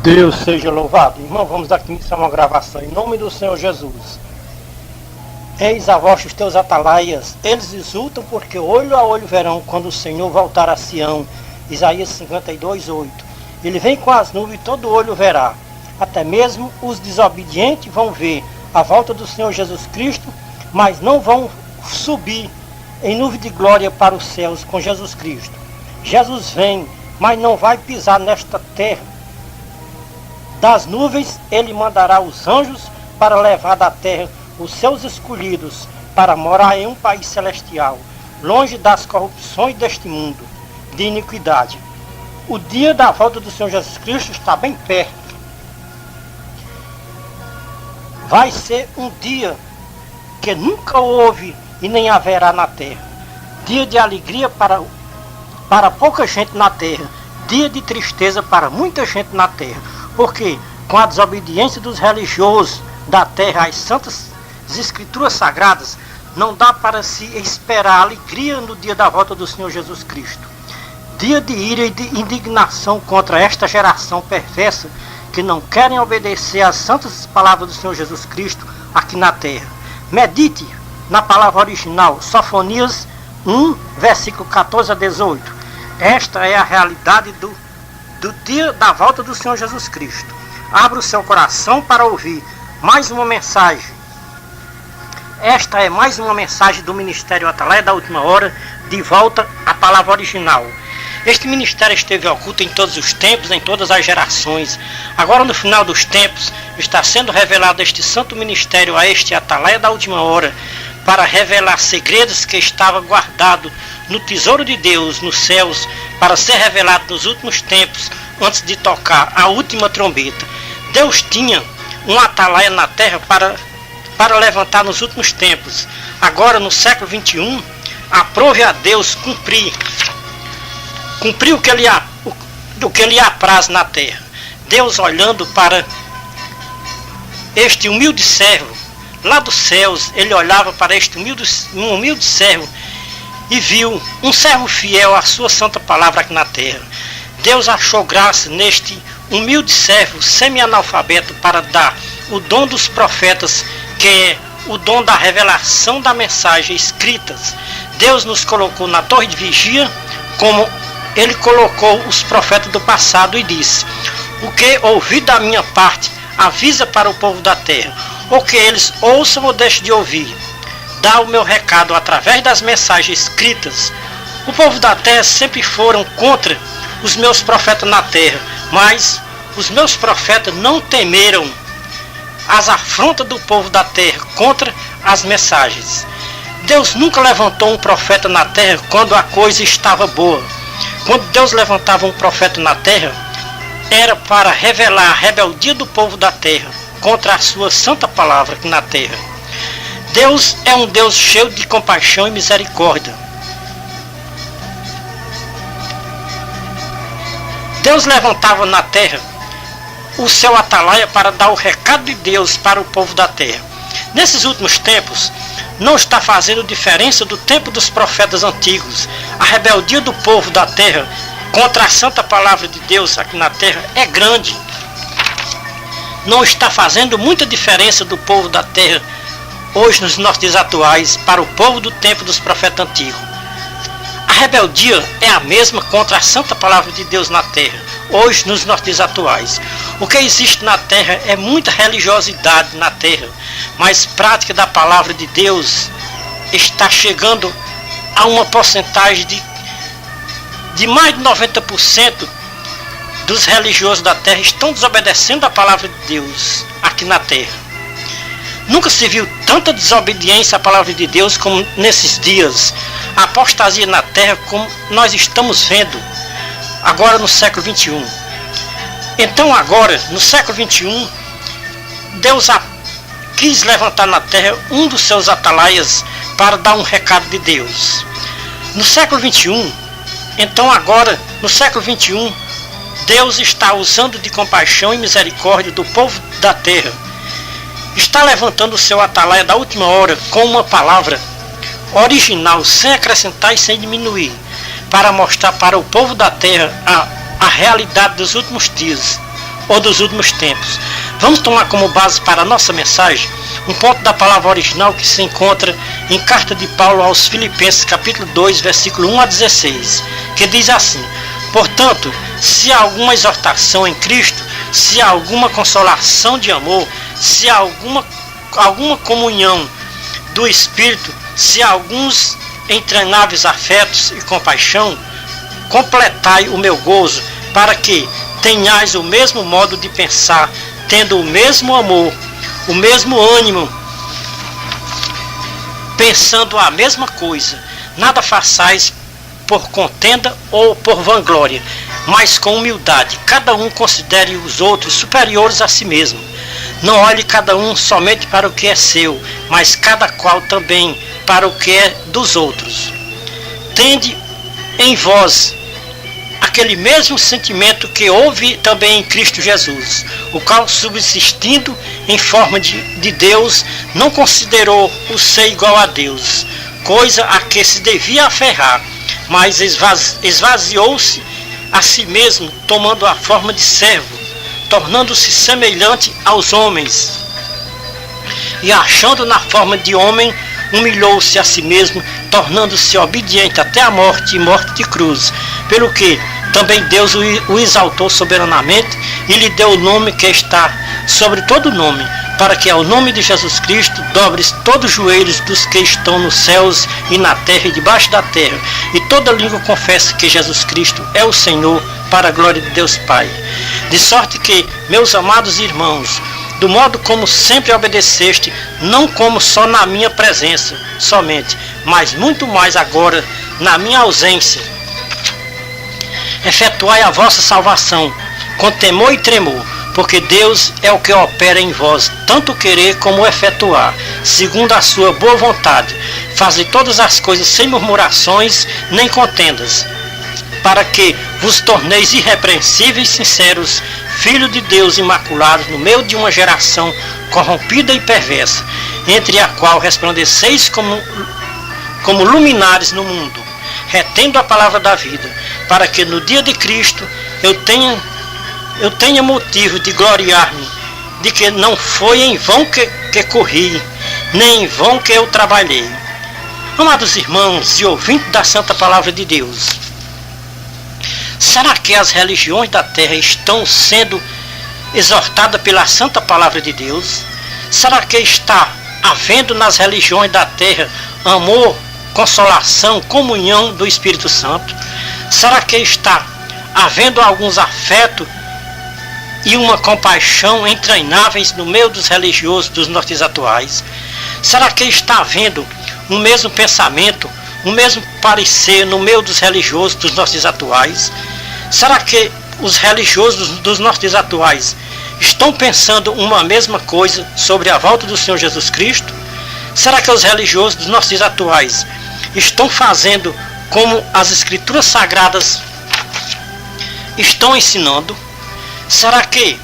Deus seja louvado. Irmão, vamos aqui iniciar uma gravação em nome do Senhor Jesus. Eis a voz os teus atalaias, eles exultam porque olho a olho verão quando o Senhor voltar a Sião. Isaías 52:8. Ele vem com as nuvens e todo olho verá. Até mesmo os desobedientes vão ver a volta do Senhor Jesus Cristo, mas não vão subir em nuvem de glória para os céus com Jesus Cristo. Jesus vem, mas não vai pisar nesta terra. Das nuvens ele mandará os anjos para levar da terra os seus escolhidos para morar em um país celestial, longe das corrupções deste mundo de iniquidade. O dia da volta do Senhor Jesus Cristo está bem perto. Vai ser um dia que nunca houve e nem haverá na terra. Dia de alegria para pouca gente na terra. Dia de tristeza para muita gente na terra. Porque com a desobediência dos religiosos da terra às santas escrituras sagradas, não dá para se esperar alegria no dia da volta do Senhor Jesus Cristo. Dia de ira e de indignação contra esta geração perversa que não querem obedecer às santas palavras do Senhor Jesus Cristo aqui na terra. Medite na palavra original, Sofonias 1, versículo 14 a 18. Esta é a realidade do dia da volta do Senhor Jesus Cristo. Abra o seu coração para ouvir mais uma mensagem. Esta é mais uma mensagem do Ministério Atalaia da Última Hora, de volta à palavra original. Este ministério esteve oculto em todos os tempos, em todas as gerações. Agora, no final dos tempos, está sendo revelado este santo ministério a este Atalaia da Última Hora, para revelar segredos que estavam guardados no tesouro de Deus, nos céus, para ser revelado nos últimos tempos, antes de tocar a última trombeta. Deus tinha um Atalaia na terra para levantar nos últimos tempos. Agora, no século 21, aprove a Deus cumprir o que lhe apraz na terra. Deus, olhando para este humilde servo, lá dos céus, ele olhava para este humilde servo e viu um servo fiel à sua santa palavra aqui na terra. Deus achou graça neste humilde servo semi-analfabeto para dar o dom dos profetas, que é o dom da revelação da mensagem escritas. Deus nos colocou na torre de vigia, como ele colocou os profetas do passado, e disse: o que ouvi da minha parte, avisa para o povo da terra. O que eles ouçam ou deixem de ouvir, dá o meu recado através das mensagens escritas. O povo da terra sempre foram contra os meus profetas na terra, mas os meus profetas não temeram as afrontas do povo da terra contra as mensagens. Deus nunca levantou um profeta na terra quando a coisa estava boa. Quando Deus levantava um profeta na terra, era para revelar a rebeldia do povo da terra contra a sua santa palavra aqui na terra. Deus é um Deus cheio de compaixão e misericórdia. Deus levantava na terra o seu Atalaia para dar o recado de Deus para o povo da terra. Nesses últimos tempos, não está fazendo diferença do tempo dos profetas antigos. A rebeldia do povo da terra contra a santa palavra de Deus aqui na terra é grande. Não está fazendo muita diferença do povo da terra hoje nos nossos dias atuais para o povo do tempo dos profetas antigos. A rebeldia é a mesma contra a santa palavra de Deus na terra, hoje nos nossos dias atuais. O que existe na terra é muita religiosidade na terra, mas prática da palavra de Deus está chegando a uma porcentagem de mais de 90% dos religiosos da terra estão desobedecendo a palavra de Deus aqui na terra. Nunca se viu tanta desobediência à palavra de Deus como nesses dias. A apostasia na terra, como nós estamos vendo agora no século 21. Então agora, no século 21, Deus quis levantar na terra um dos seus atalaias para dar um recado de Deus. No século 21, então agora, no século 21, Deus está usando de compaixão e misericórdia do povo da terra. Está levantando o seu Atalaia da última hora com uma palavra original, sem acrescentar e sem diminuir, para mostrar para o povo da terra a realidade dos últimos dias. ou dos últimos tempos. Vamos tomar como base para a nossa mensagem um ponto da palavra original que se encontra em Carta de Paulo aos Filipenses, capítulo 2, versículo 1 a 16, que diz assim: portanto, se há alguma exortação em Cristo, se há alguma consolação de amor, se há alguma comunhão do Espírito, se há alguns entranáveis afetos e compaixão, completai o meu gozo, para que tenhais o mesmo modo de pensar, tendo o mesmo amor, o mesmo ânimo, pensando a mesma coisa. Nada façais por contenda ou por vanglória, mas com humildade. Cada um considere os outros superiores a si mesmo. Não olhe cada um somente para o que é seu, mas cada qual também para o que é dos outros. Tende em vós aquele mesmo sentimento que houve também em Cristo Jesus, o qual, subsistindo em forma de Deus, não considerou o ser igual a Deus, coisa a que se devia aferrar, mas esvaziou-se a si mesmo, tomando a forma de servo, tornando-se semelhante aos homens, e achando na forma de homem, humilhou-se a si mesmo, tornando-se obediente até a morte e morte de cruz, pelo que também Deus o exaltou soberanamente e lhe deu o nome que está sobre todo nome, para que ao nome de Jesus Cristo dobres todos os joelhos dos que estão nos céus e na terra e debaixo da terra, e toda língua confesse que Jesus Cristo é o Senhor, para a glória de Deus Pai. De sorte que, meus amados irmãos, do modo como sempre obedeceste, não como só na minha presença somente, mas muito mais agora na minha ausência, efetuai a vossa salvação com temor e tremor, porque Deus é o que opera em vós, tanto querer como efetuar, segundo a sua boa vontade. Fazei todas as coisas sem murmurações nem contendas, para que vos torneis irrepreensíveis e sinceros, filho de Deus imaculados no meio de uma geração corrompida e perversa, entre a qual resplandeceis como luminares no mundo, retendo a palavra da vida, para que no dia de Cristo eu tenha motivo de gloriar-me, de que não foi em vão que corri, nem em vão que eu trabalhei. Amados irmãos e ouvintes da Santa Palavra de Deus, será que as religiões da terra estão sendo exortadas pela Santa Palavra de Deus? Será que está havendo nas religiões da terra amor, consolação, comunhão do Espírito Santo? Será que está havendo alguns afetos e uma compaixão entraináveis no meio dos religiosos dos nossos atuais? Será que está havendo o mesmo pensamento, o mesmo parecer no meio dos religiosos dos nossos atuais? Será que os religiosos dos nossos atuais estão pensando uma mesma coisa sobre a volta do Senhor Jesus Cristo? Será que os religiosos dos nossos atuais estão fazendo como as Escrituras Sagradas estão ensinando? Será que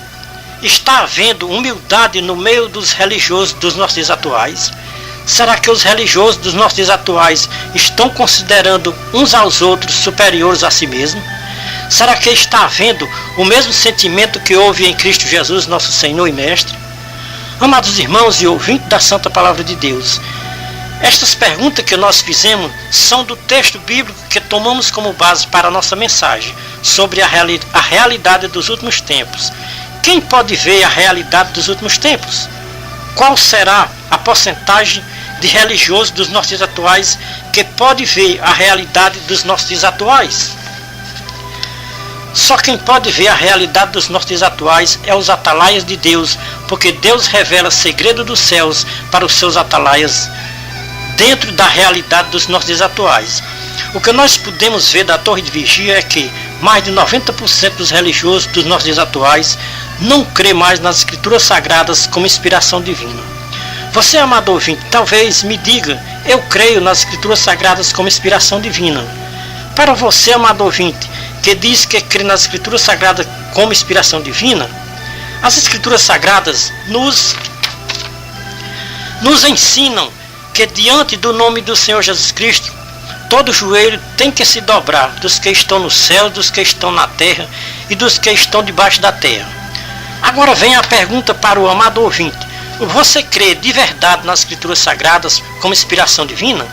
está havendo humildade no meio dos religiosos dos nossos atuais? Será que os religiosos dos nossos atuais estão considerando uns aos outros superiores a si mesmos? Será que está havendo o mesmo sentimento que houve em Cristo Jesus, nosso Senhor e Mestre? Amados irmãos e ouvintes da Santa Palavra de Deus, estas perguntas que nós fizemos são do texto bíblico que tomamos como base para a nossa mensagem sobre a realidade dos últimos tempos. Quem pode ver a realidade dos últimos tempos? Qual será a porcentagem de religiosos dos nossos atuais que pode ver a realidade dos nossos atuais? Só quem pode ver a realidade dos nossos atuais é os atalaias de Deus, porque Deus revela segredo dos céus para os seus atalaias dentro da realidade dos nossos atuais. O que nós podemos ver da torre de vigia é que mais de 90% dos religiosos dos nossos atuais não crê mais nas Escrituras Sagradas como inspiração divina. Você, amado ouvinte, talvez me diga: eu creio nas Escrituras Sagradas como inspiração divina. Para você, amado ouvinte, que diz que crê nas Escrituras Sagradas como inspiração divina, as Escrituras Sagradas nos ensinam que diante do nome do Senhor Jesus Cristo, todo joelho tem que se dobrar, dos que estão no céu, dos que estão na terra e dos que estão debaixo da terra. Agora vem a pergunta para o amado ouvinte: você crê de verdade nas Escrituras Sagradas como inspiração divina?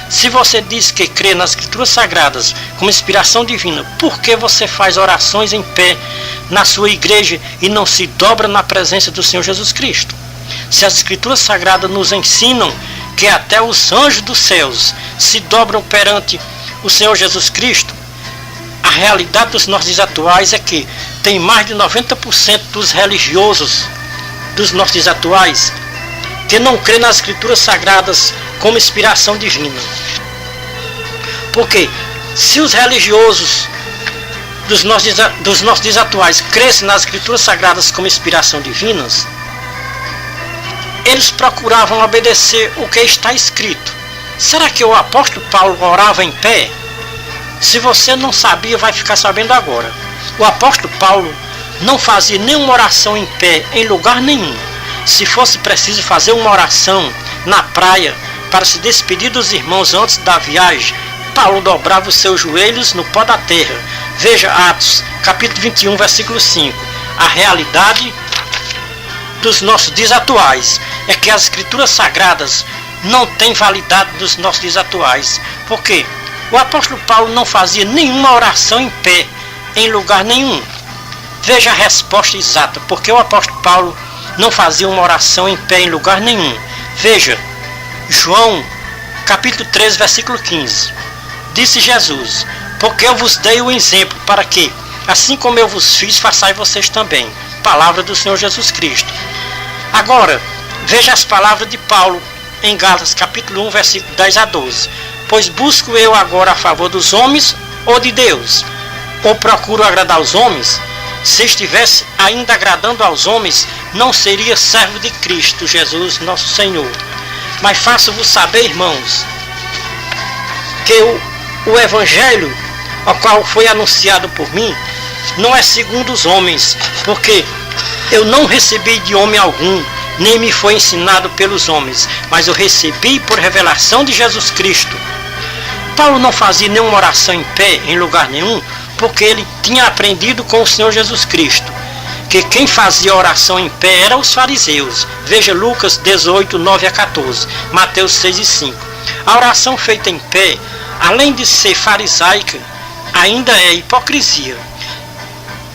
Se você diz que crê nas Escrituras Sagradas como inspiração divina, por que você faz orações em pé na sua igreja e não se dobra na presença do Senhor Jesus Cristo? Se as Escrituras Sagradas nos ensinam que até os anjos dos céus se dobram perante o Senhor Jesus Cristo, a realidade dos nossos dias atuais é que tem mais de 90% dos religiosos dos nossos dias atuais que não crê nas Escrituras Sagradas como inspiração divina. Porque se os religiosos dos nossos dias atuais crescem nas Escrituras Sagradas como inspiração divinas, eles procuravam obedecer o que está escrito. Será que o apóstolo Paulo orava em pé? Se você não sabia, vai ficar sabendo agora. O apóstolo Paulo não fazia nenhuma oração em pé em lugar nenhum. Se fosse preciso fazer uma oração na praia para se despedir dos irmãos antes da viagem, Paulo dobrava os seus joelhos no pó da terra. Veja Atos, capítulo 21, versículo 5. A realidade dos nossos dias atuais é que as Escrituras Sagradas não têm validade dos nossos dias atuais. Por quê? O apóstolo Paulo não fazia nenhuma oração em pé em lugar nenhum. Veja a resposta exata, porque o apóstolo Paulo não fazia uma oração em pé em lugar nenhum. Veja, João, capítulo 13, versículo 15. Disse Jesus: porque eu vos dei o exemplo, para que, assim como eu vos fiz, façais vocês também. Palavra do Senhor Jesus Cristo. Agora, veja as palavras de Paulo em Gálatas, capítulo 1, versículo 10 a 12. Pois busco eu agora a favor dos homens ou de Deus? Ou procuro agradar aos homens? Se estivesse ainda agradando aos homens, não seria servo de Cristo Jesus, nosso Senhor. Mas faço-vos saber, irmãos, que o Evangelho, ao qual foi anunciado por mim, não é segundo os homens, porque eu não recebi de homem algum, nem me foi ensinado pelos homens, mas eu recebi por revelação de Jesus Cristo. Paulo não fazia nenhuma oração em pé, em lugar nenhum, porque ele tinha aprendido com o Senhor Jesus Cristo, que quem fazia oração em pé eram os fariseus. Veja Lucas 18, 9 a 14, Mateus 6 e 5. A oração feita em pé, além de ser farisaica, ainda é hipocrisia.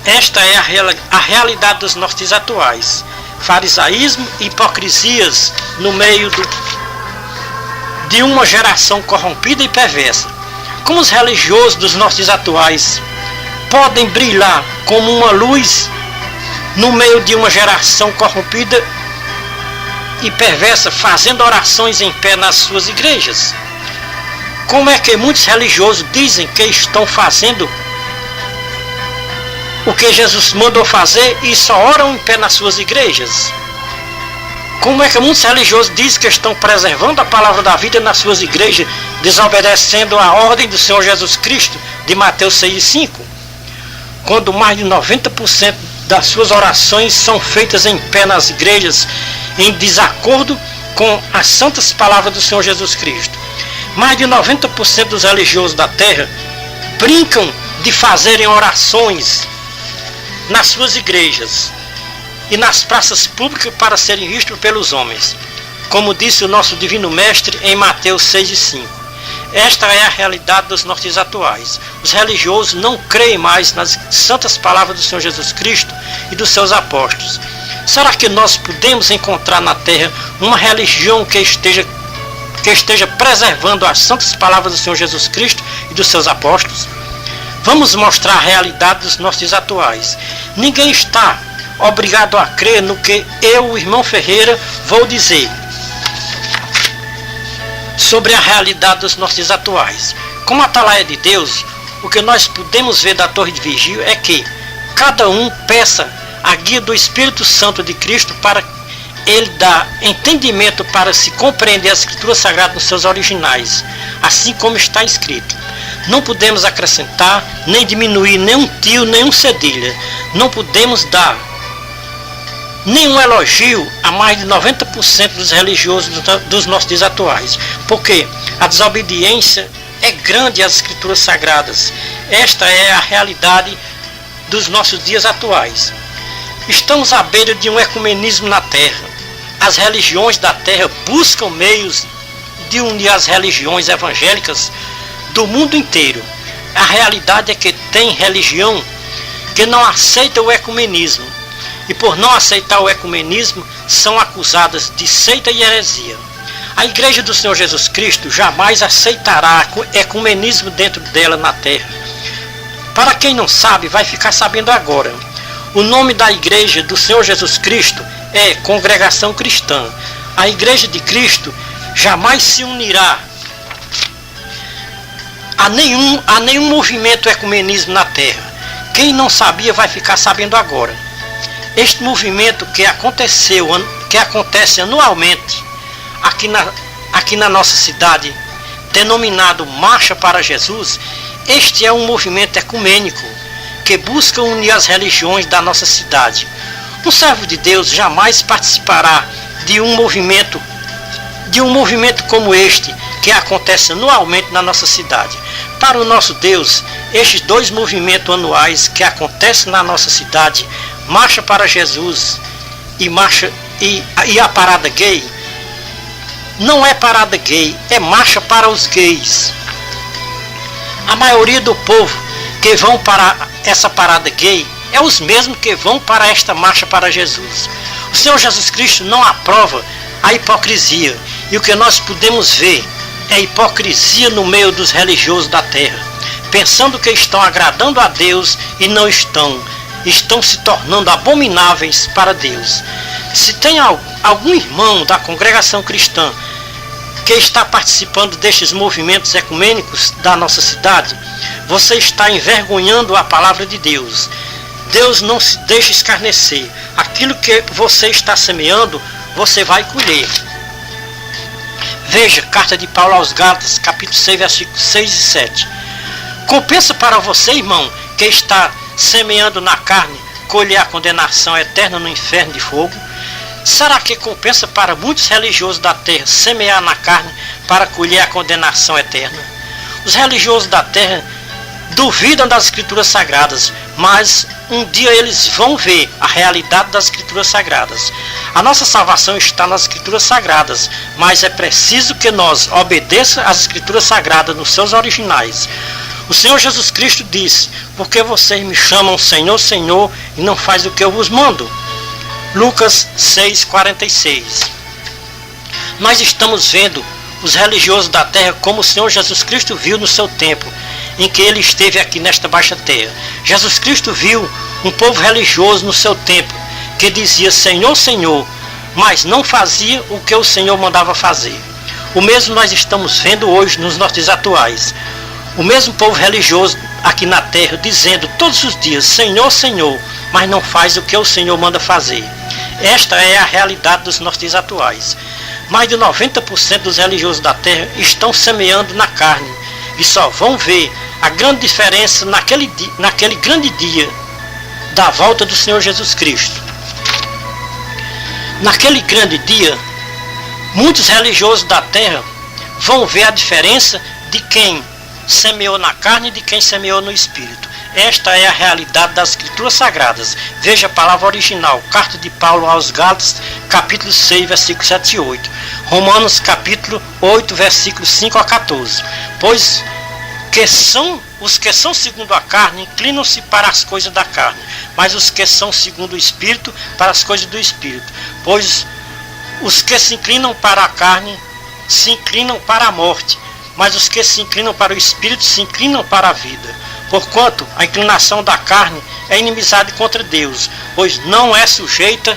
Esta é a realidade dos nossos dias atuais. Farisaísmo e hipocrisias no meio de uma geração corrompida e perversa. Como os religiosos dos nossos dias atuais podem brilhar como uma luz no meio de uma geração corrompida e perversa, fazendo orações em pé nas suas igrejas? Como é que muitos religiosos dizem que estão fazendo o que Jesus mandou fazer e só oram em pé nas suas igrejas? Como é que muitos religiosos dizem que estão preservando a palavra da vida nas suas igrejas, desobedecendo a ordem do Senhor Jesus Cristo, de Mateus 6 e 5? Quando mais de 90% das suas orações são feitas em pé nas igrejas, em desacordo com as santas palavras do Senhor Jesus Cristo. Mais de 90% dos religiosos da terra brincam de fazerem orações nas suas igrejas e nas praças públicas para serem vistos pelos homens, como disse o nosso Divino Mestre em Mateus 6 e 5. Esta é a realidade dos nossos dias atuais. Os religiosos não creem mais nas santas palavras do Senhor Jesus Cristo e dos seus apóstolos. Será que nós podemos encontrar na terra uma religião que esteja preservando as santas palavras do Senhor Jesus Cristo e dos seus apóstolos? Vamos mostrar a realidade dos nossos dias atuais. Ninguém está obrigado a crer no que eu, o irmão Ferreira, vou dizer sobre a realidade dos nossos dias atuais. Como atalaia de Deus, o que nós podemos ver da torre de vigília é que cada um peça a guia do Espírito Santo de Cristo para ele dar entendimento para se compreender as Escrituras Sagradas nos seus originais, assim como está escrito. Não podemos acrescentar, nem diminuir nenhum tio, nenhum cedilha. Não podemos dar nenhum elogio a mais de 90% dos religiosos dos nossos dias atuais, porque a desobediência é grande às Escrituras Sagradas. Esta é a realidade dos nossos dias atuais. Estamos à beira de um ecumenismo na Terra. As religiões da Terra buscam meios de unir as religiões evangélicas do mundo inteiro. A realidade é que tem religião que não aceita o ecumenismo, e por não aceitar o ecumenismo são acusadas de seita e heresia. A Igreja do Senhor Jesus Cristo jamais aceitará ecumenismo dentro dela na Terra. Para quem não sabe, vai ficar sabendo agora. O nome da Igreja do Senhor Jesus Cristo é Congregação Cristã. A Igreja de Cristo jamais se unirá a nenhum movimento ecumenismo na Terra. Quem não sabia vai ficar sabendo agora. Este movimento que acontece anualmente aqui na nossa cidade, denominado Marcha para Jesus, este é um movimento ecumênico que busca unir as religiões da nossa cidade. Um servo de Deus jamais participará de um movimento como este que acontece anualmente na nossa cidade. Para o nosso Deus, estes dois movimentos anuais que acontecem na nossa cidade, Marcha para Jesus e a Parada Gay, não é parada gay, é marcha para os gays. A maioria do povo que vão para essa parada gay é os mesmos que vão para esta marcha para Jesus. O Senhor Jesus Cristo não aprova a hipocrisia, e o que nós podemos ver é hipocrisia no meio dos religiosos da terra, pensando que estão agradando a Deus e não estão se tornando abomináveis para Deus. Se tem algum irmão da congregação cristã que está participando destes movimentos ecumênicos da nossa cidade, você está envergonhando a palavra de Deus. Deus não se deixa escarnecer. Aquilo que você está semeando, você vai colher. Veja, carta de Paulo aos Gálatas, capítulo 6, versículos 6 e 7. Compensa para você, irmão, que está semeando na carne, colher a condenação eterna no inferno de fogo? Será que compensa para muitos religiosos da terra semear na carne para colher a condenação eterna? Os religiosos da terra duvidam das escrituras sagradas, mas um dia eles vão ver a realidade das escrituras sagradas. A nossa salvação está nas escrituras sagradas, mas é preciso que nós obedeçamos às escrituras sagradas nos seus originais. O Senhor Jesus Cristo disse: porque vocês me chamam Senhor, Senhor, e não faz o que eu vos mando. Lucas 6,46. Nós estamos vendo os religiosos da terra como o Senhor Jesus Cristo viu no seu tempo, em que ele esteve aqui nesta baixa terra. Jesus Cristo viu um povo religioso no seu tempo, que dizia Senhor, Senhor, mas não fazia o que o Senhor mandava fazer. O mesmo nós estamos vendo hoje nos nossos dias atuais. O mesmo povo religioso aqui na terra, dizendo todos os dias, Senhor, Senhor, mas não faz o que o Senhor manda fazer. Esta é a realidade dos nossos dias atuais. Mais de 90% dos religiosos da terra estão semeando na carne, e só vão ver a grande diferença naquele grande dia da volta do Senhor Jesus Cristo. Naquele grande dia, muitos religiosos da terra vão ver a diferença de quem semeou na carne e de quem semeou no Espírito. Esta é a realidade das Escrituras Sagradas. Veja a palavra original, carta de Paulo aos Gálatas, capítulo 6, versículos 7 e 8. Romanos, capítulo 8, versículos 5 a 14. Pois os que são segundo a carne inclinam-se para as coisas da carne, mas os que são segundo o Espírito, para as coisas do Espírito. Pois os que se inclinam para a carne se inclinam para a morte, mas os que se inclinam para o Espírito se inclinam para a vida. Porquanto a inclinação da carne é inimizade contra Deus, pois não é sujeita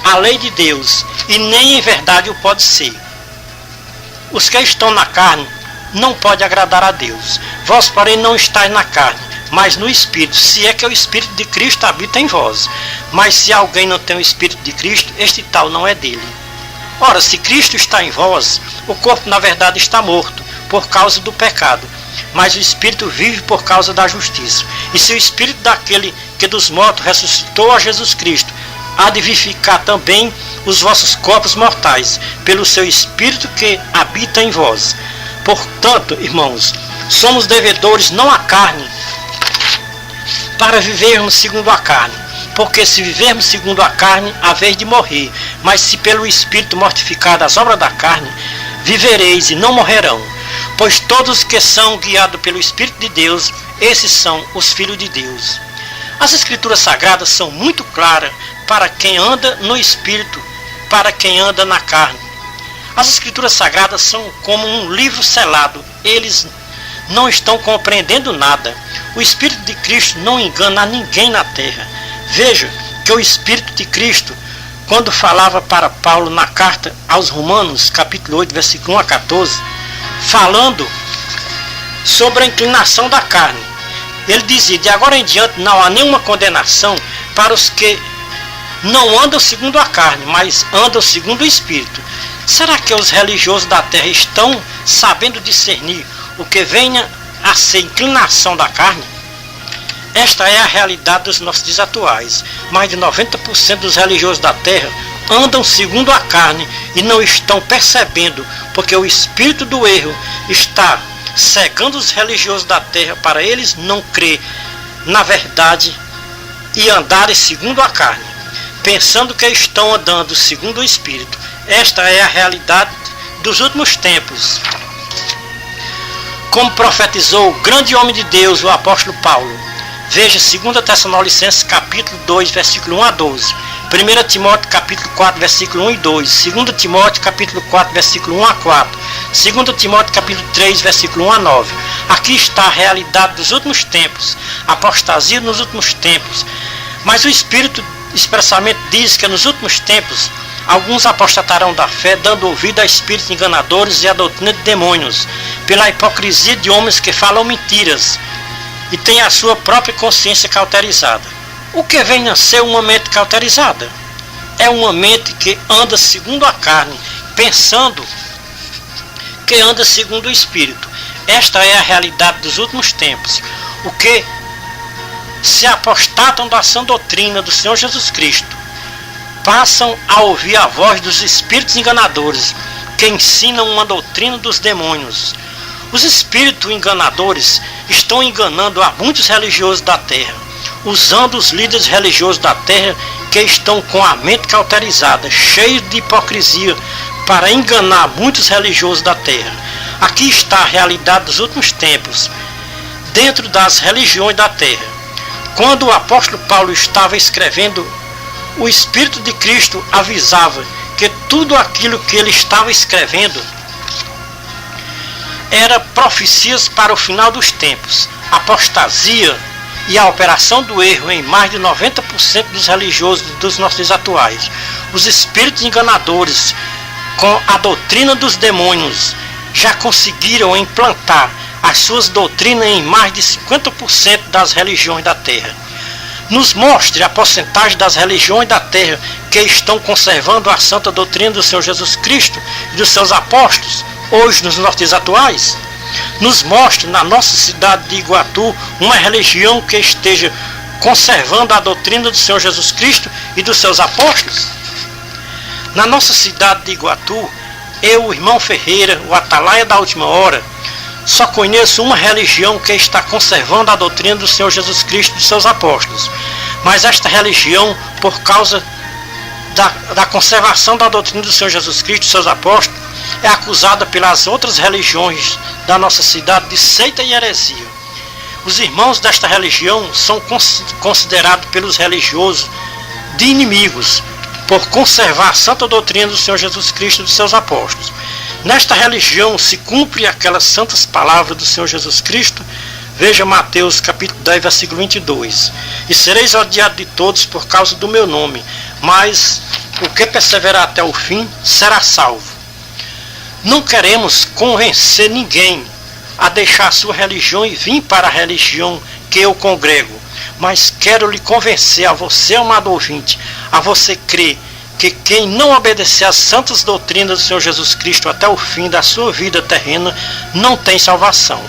à lei de Deus, e nem em verdade o pode ser. Os que estão na carne não podem agradar a Deus. Vós, porém, não estáis na carne, mas no Espírito, se é que o Espírito de Cristo habita em vós. Mas se alguém não tem o Espírito de Cristo, este tal não é dele. Ora, se Cristo está em vós, o corpo na verdade está morto, por causa do pecado, mas o Espírito vive por causa da justiça. E se o Espírito daquele que dos mortos ressuscitou a Jesus Cristo, há de vivificar também os vossos corpos mortais, pelo seu Espírito que habita em vós. Portanto, irmãos, somos devedores não à carne, para vivermos segundo a carne, Porque se vivermos segundo a carne, haveis de morrer, mas se pelo Espírito mortificar as obras da carne, vivereis e não morrerão. Pois todos que são guiados pelo Espírito de Deus, esses são os filhos de Deus. As Escrituras Sagradas são muito claras para quem anda no Espírito, para quem anda na carne. As Escrituras Sagradas são como um livro selado, eles não estão compreendendo nada. O Espírito de Cristo não engana a ninguém na terra. Veja que o Espírito de Cristo, quando falava para Paulo na carta aos Romanos, capítulo 8, versículo 1 a 14, falando sobre a inclinação da carne, ele dizia: de agora em diante não há nenhuma condenação para os que não andam segundo a carne, mas andam segundo o Espírito. Será que os religiosos da terra estão sabendo discernir o que venha a ser inclinação da carne? Esta é a realidade dos nossos dias atuais. Mais de 90% dos religiosos da terra andam segundo a carne e não estão percebendo, porque o espírito do erro está cegando os religiosos da terra para eles não crer na verdade e andarem segundo a carne, pensando que estão andando segundo o Espírito. Esta é a realidade dos últimos tempos. Como profetizou o grande homem de Deus, o apóstolo Paulo. Veja 2 Tessalonicenses capítulo 2, versículo 1 a 12. 1 Timóteo capítulo 4, versículo 1 e 2. 2 Timóteo capítulo 4, versículo 1 a 4. 2 Timóteo capítulo 3, versículo 1 a 9. Aqui está a realidade dos últimos tempos, apostasia nos últimos tempos. Mas o Espírito expressamente diz que nos últimos tempos alguns apostatarão da fé, dando ouvido a espíritos enganadores e a doutrina de demônios, pela hipocrisia de homens que falam mentiras e têm a sua própria consciência cauterizada. O que vem a ser uma mente cauterizada? É uma mente que anda segundo a carne, pensando que anda segundo o Espírito. Esta é a realidade dos últimos tempos. O que se apostatam da sã doutrina do Senhor Jesus Cristo passam a ouvir a voz dos espíritos enganadores que ensinam uma doutrina dos demônios. Os espíritos enganadores estão enganando a muitos religiosos da terra, usando os líderes religiosos da terra que estão com a mente cauterizada, cheios de hipocrisia, para enganar muitos religiosos da terra. Aqui está a realidade dos últimos tempos, dentro das religiões da terra. Quando o apóstolo Paulo estava escrevendo, o Espírito de Cristo avisava que tudo aquilo que ele estava escrevendo era profecias para o final dos tempos, apostasia e a operação do erro em mais de 90% dos religiosos dos nossos dias atuais. Os espíritos enganadores, com a doutrina dos demônios, já conseguiram implantar as suas doutrinas em mais de 50% das religiões da terra. Nos mostre a porcentagem das religiões da terra que estão conservando a santa doutrina do Senhor Jesus Cristo e dos seus apóstolos, hoje nos nossos dias atuais. Nos mostre na nossa cidade de Iguatu uma religião que esteja conservando a doutrina do Senhor Jesus Cristo e dos seus apóstolos. Na nossa cidade de Iguatu, eu, o irmão Ferreira, o Atalaia da Última Hora, só conheço uma religião que está conservando a doutrina do Senhor Jesus Cristo e dos seus apóstolos. Mas esta religião, por causa da conservação da doutrina do Senhor Jesus Cristo e dos seus apóstolos, é acusada pelas outras religiões da nossa cidade de seita e heresia. Os irmãos desta religião são considerados pelos religiosos de inimigos, por conservar a santa doutrina do Senhor Jesus Cristo e dos seus apóstolos. Nesta religião se cumpre aquelas santas palavras do Senhor Jesus Cristo. Veja Mateus capítulo 10, versículo 22. E sereis odiados de todos por causa do meu nome, mas o que perseverar até o fim será salvo. Não queremos convencer ninguém a deixar a sua religião e vir para a religião que eu congrego, mas quero lhe convencer, a você, amado ouvinte, a você crer que quem não obedecer às santas doutrinas do Senhor Jesus Cristo até o fim da sua vida terrena não tem salvação,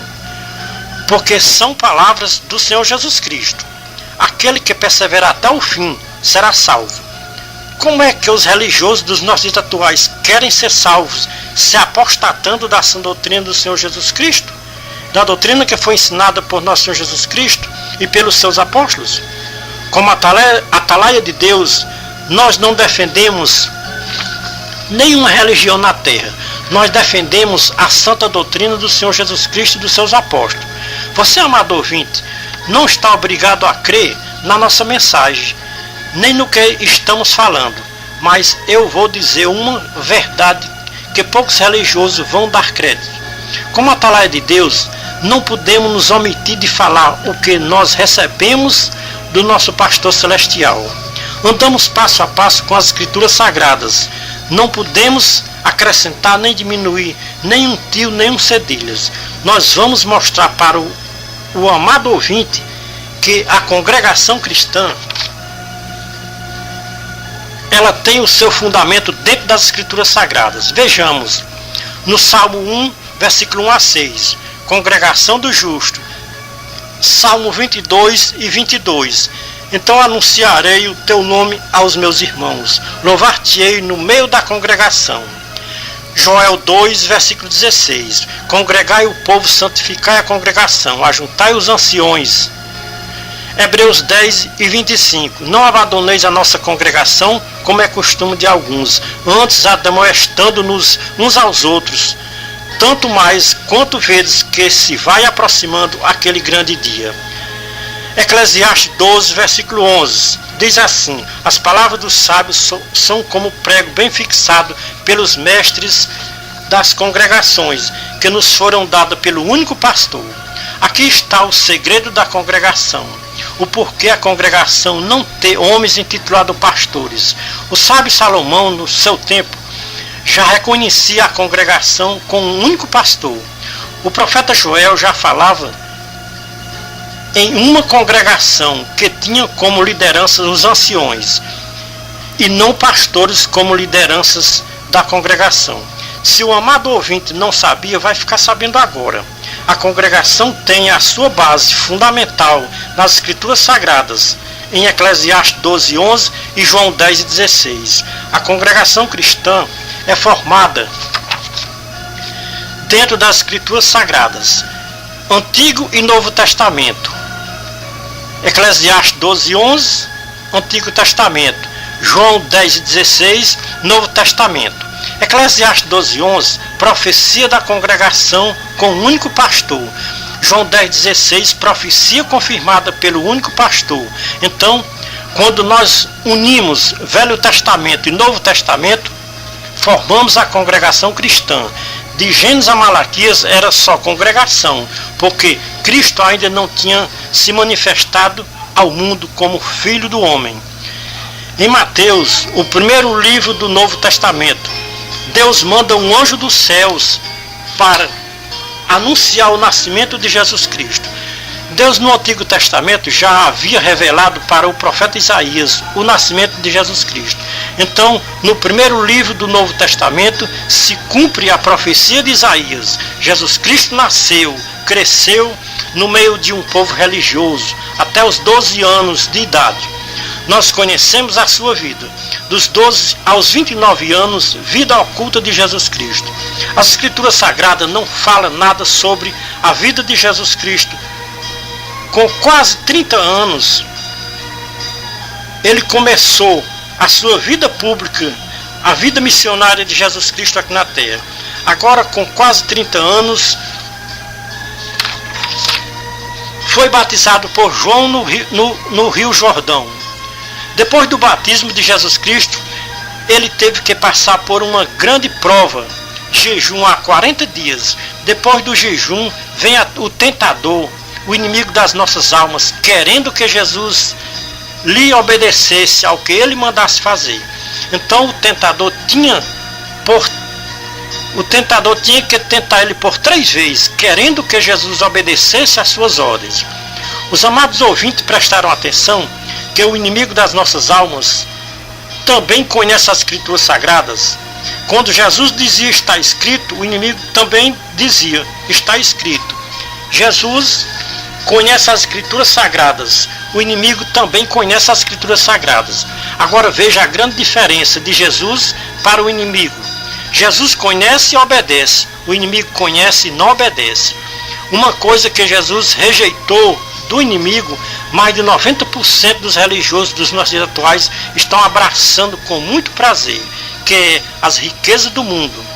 porque são palavras do Senhor Jesus Cristo. Aquele que perseverar até o fim será salvo. Como é que os religiosos dos nossos dias atuais querem ser salvos, se apostatando da sã doutrina do Senhor Jesus Cristo, da doutrina que foi ensinada por nosso Senhor Jesus Cristo e pelos seus apóstolos? Como atalaia de Deus, nós não defendemos nenhuma religião na terra. Nós defendemos a santa doutrina do Senhor Jesus Cristo e dos seus apóstolos. Você, amado ouvinte, não está obrigado a crer na nossa mensagem, nem no que estamos falando, mas eu vou dizer uma verdade que poucos religiosos vão dar crédito. Como atalaia de Deus, não podemos nos omitir de falar o que nós recebemos do nosso pastor celestial. Andamos passo a passo com as escrituras sagradas. Não podemos acrescentar nem diminuir nem um tio, nem um cedilhas. Nós vamos mostrar para o amado ouvinte que a congregação cristã, ela tem o seu fundamento dentro das escrituras sagradas. Vejamos, no Salmo 1, versículo 1 a 6, congregação do justo. Salmo 22 e 22, então anunciarei o teu nome aos meus irmãos, louvar-te-ei no meio da congregação. Joel 2, versículo 16, congregai o povo, santificai a congregação, ajuntai os anciões. Hebreus 10 e 25, não abandoneis a nossa congregação, como é costume de alguns, antes admoestando-nos uns aos outros, tanto mais quanto vedes que se vai aproximando aquele grande dia. Eclesiastes 12, versículo 11, diz assim, as palavras dos sábios são como prego bem fixado pelos mestres das congregações, que nos foram dadas pelo único pastor. Aqui está o segredo da congregação, o porquê a congregação não ter homens intitulados pastores. O sábio Salomão, no seu tempo, já reconhecia a congregação com um único pastor. O profeta Joel já falava em uma congregação que tinha como liderança os anciões e não pastores como lideranças da congregação. Se o amado ouvinte não sabia, vai ficar sabendo agora. A congregação tem a sua base fundamental nas escrituras sagradas, em Eclesiastes 12, 11 e João 10 e 16. A congregação cristã é formada dentro das escrituras sagradas, Antigo e Novo Testamento. Eclesiastes 12, 11, Antigo Testamento. João 10 e 16, Novo Testamento. Eclesiastes 12, 11, profecia da congregação com um único pastor. João 10, 16, profecia confirmada pelo único pastor. Então, quando nós unimos Velho Testamento e Novo Testamento, formamos a congregação cristã. De Gênesis a Malaquias era só congregação, porque Cristo ainda não tinha se manifestado ao mundo como Filho do Homem. Em Mateus, o primeiro livro do Novo Testamento, Deus manda um anjo dos céus para anunciar o nascimento de Jesus Cristo. Deus no Antigo Testamento já havia revelado para o profeta Isaías o nascimento de Jesus Cristo. Então, no primeiro livro do Novo Testamento, se cumpre a profecia de Isaías. Jesus Cristo nasceu, cresceu no meio de um povo religioso, até os 12 anos de idade. Nós conhecemos a sua vida. Dos 12 aos 29 anos, vida oculta de Jesus Cristo. As Escrituras Sagradas não falam nada sobre a vida de Jesus Cristo. Com quase 30 anos, ele começou a sua vida pública, a vida missionária de Jesus Cristo aqui na terra. Agora, com quase 30 anos, foi batizado por João no Rio Jordão. Depois do batismo de Jesus Cristo, ele teve que passar por uma grande prova, jejum há 40 dias. Depois do jejum, vem o tentador, o inimigo das nossas almas, querendo que Jesus lhe obedecesse ao que ele mandasse fazer. Então o tentador tinha que tentar ele por 3 vezes, querendo que Jesus obedecesse às suas ordens. Os amados ouvintes prestaram atenção que o inimigo das nossas almas também conhece as Escrituras Sagradas. Quando Jesus dizia está escrito, o inimigo também dizia está escrito. Jesus conhece as Escrituras Sagradas, o inimigo também conhece as Escrituras Sagradas. Agora veja a grande diferença de Jesus para o inimigo. Jesus conhece e obedece, o inimigo conhece e não obedece. Uma coisa que Jesus rejeitou do inimigo, mais de 90% dos religiosos dos nossos dias atuais estão abraçando com muito prazer, que é as riquezas do mundo.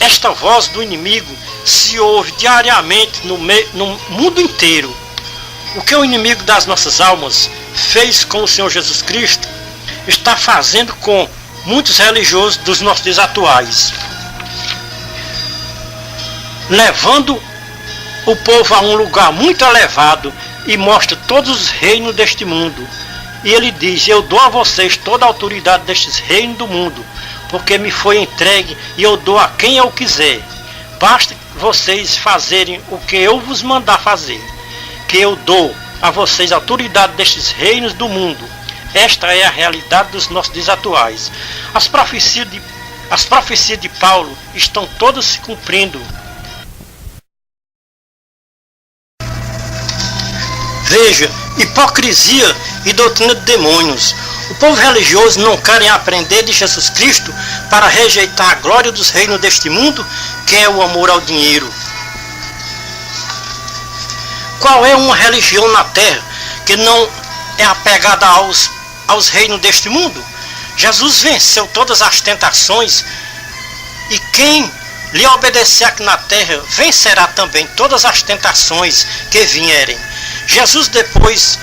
Esta voz do inimigo se ouve diariamente no mundo inteiro. O que o inimigo das nossas almas fez com o Senhor Jesus Cristo, está fazendo com muitos religiosos dos nossos dias atuais, levando o povo a um lugar muito elevado e mostra todos os reinos deste mundo. E ele diz: eu dou a vocês toda a autoridade destes reinos do mundo, porque me foi entregue e eu dou a quem eu quiser. Basta vocês fazerem o que eu vos mandar fazer, que eu dou a vocês a autoridade destes reinos do mundo. Esta é a realidade dos nossos dias atuais. As profecias de Paulo estão todas se cumprindo. Veja, hipocrisia e doutrina de demônios. O povo religioso não querem aprender de Jesus Cristo para rejeitar a glória dos reinos deste mundo, que é o amor ao dinheiro. Qual é uma religião na terra que não é apegada aos reinos deste mundo? Jesus venceu todas as tentações, e quem lhe obedecer aqui na terra vencerá também todas as tentações que vierem. Jesus, depois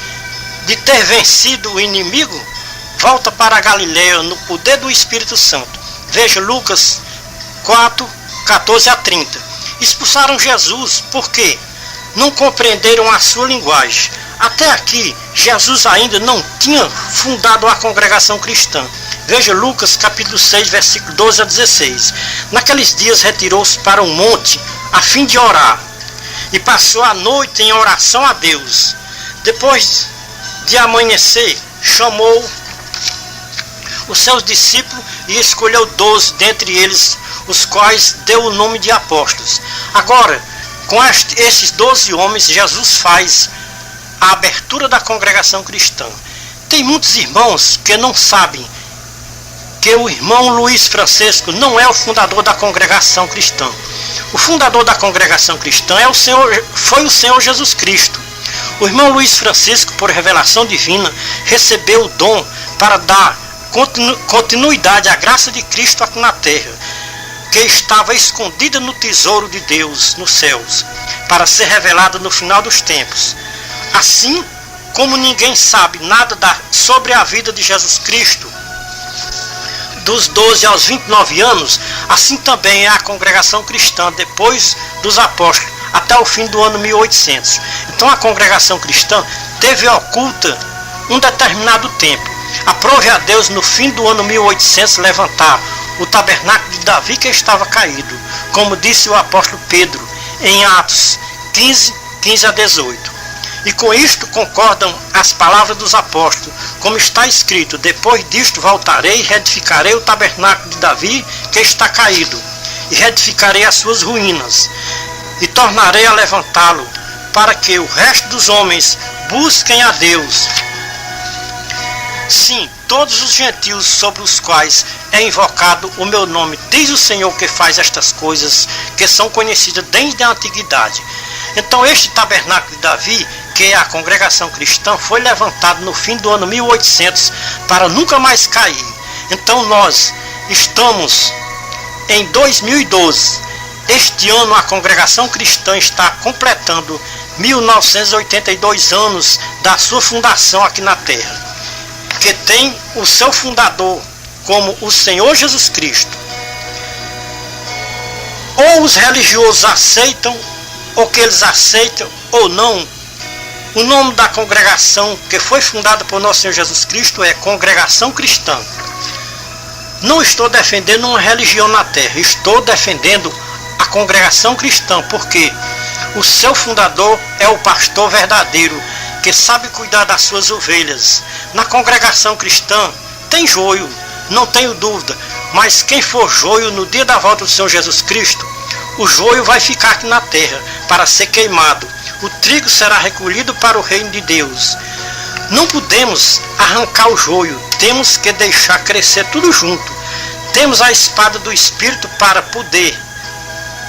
de ter vencido o inimigo, volta para a Galileia no poder do Espírito Santo. Veja Lucas 4, 14 a 30. Expulsaram Jesus porque não compreenderam a sua linguagem. Até aqui, Jesus ainda não tinha fundado a congregação cristã. Veja Lucas capítulo 6, versículo 12 a 16. Naqueles dias retirou-se para um monte a fim de orar, e passou a noite em oração a Deus. Depois de amanhecer, chamou os seus discípulos e escolheu 12 dentre eles, os quais deu o nome de apóstolos. Agora, com esses 12 homens, Jesus faz a abertura da congregação cristã. Tem muitos irmãos que não sabem que o irmão Luiz Francisco não é o fundador da congregação cristã. O fundador da congregação cristã foi o Senhor Jesus Cristo. O irmão Luiz Francisco, por revelação divina, recebeu o dom para dar continuidade à graça de Cristo aqui na terra, que estava escondida no tesouro de Deus nos céus, para ser revelada no final dos tempos. Assim como ninguém sabe nada sobre a vida de Jesus Cristo, dos 12 aos 29 anos, assim também é a congregação cristã depois dos apóstolos, até o fim do ano 1800. Então a congregação cristã teve oculta um determinado tempo. Aprove a Deus no fim do ano 1800 levantar o tabernáculo de Davi que estava caído, como disse o apóstolo Pedro em Atos 15, 15 a 18. E com isto concordam as palavras dos apóstolos, como está escrito: depois disto voltarei e reedificarei o tabernáculo de Davi que está caído, e reedificarei as suas ruínas, e tornarei a levantá-lo, para que o resto dos homens busquem a Deus. Sim, todos os gentios sobre os quais é invocado o meu nome, diz o Senhor que faz estas coisas, que são conhecidas desde a antiguidade. Então este tabernáculo de Davi, que é a congregação cristã, foi levantado no fim do ano 1800 para nunca mais cair. Então nós estamos em 2012. Este ano a congregação cristã está completando 1982 anos da sua fundação aqui na terra, que tem o seu fundador como o Senhor Jesus Cristo. Ou os religiosos aceitam, ou que eles aceitam ou não, o nome da congregação que foi fundada por nosso Senhor Jesus Cristo é Congregação Cristã. Não estou defendendo uma religião na terra, estou defendendo a congregação cristã, porque o seu fundador é o pastor verdadeiro, que sabe cuidar das suas ovelhas. Na congregação cristã tem joio, não tenho dúvida, mas quem for joio no dia da volta do Senhor Jesus Cristo, o joio vai ficar aqui na terra para ser queimado. O trigo será recolhido para o reino de Deus. Não podemos arrancar o joio, temos que deixar crescer tudo junto. Temos a espada do Espírito para poder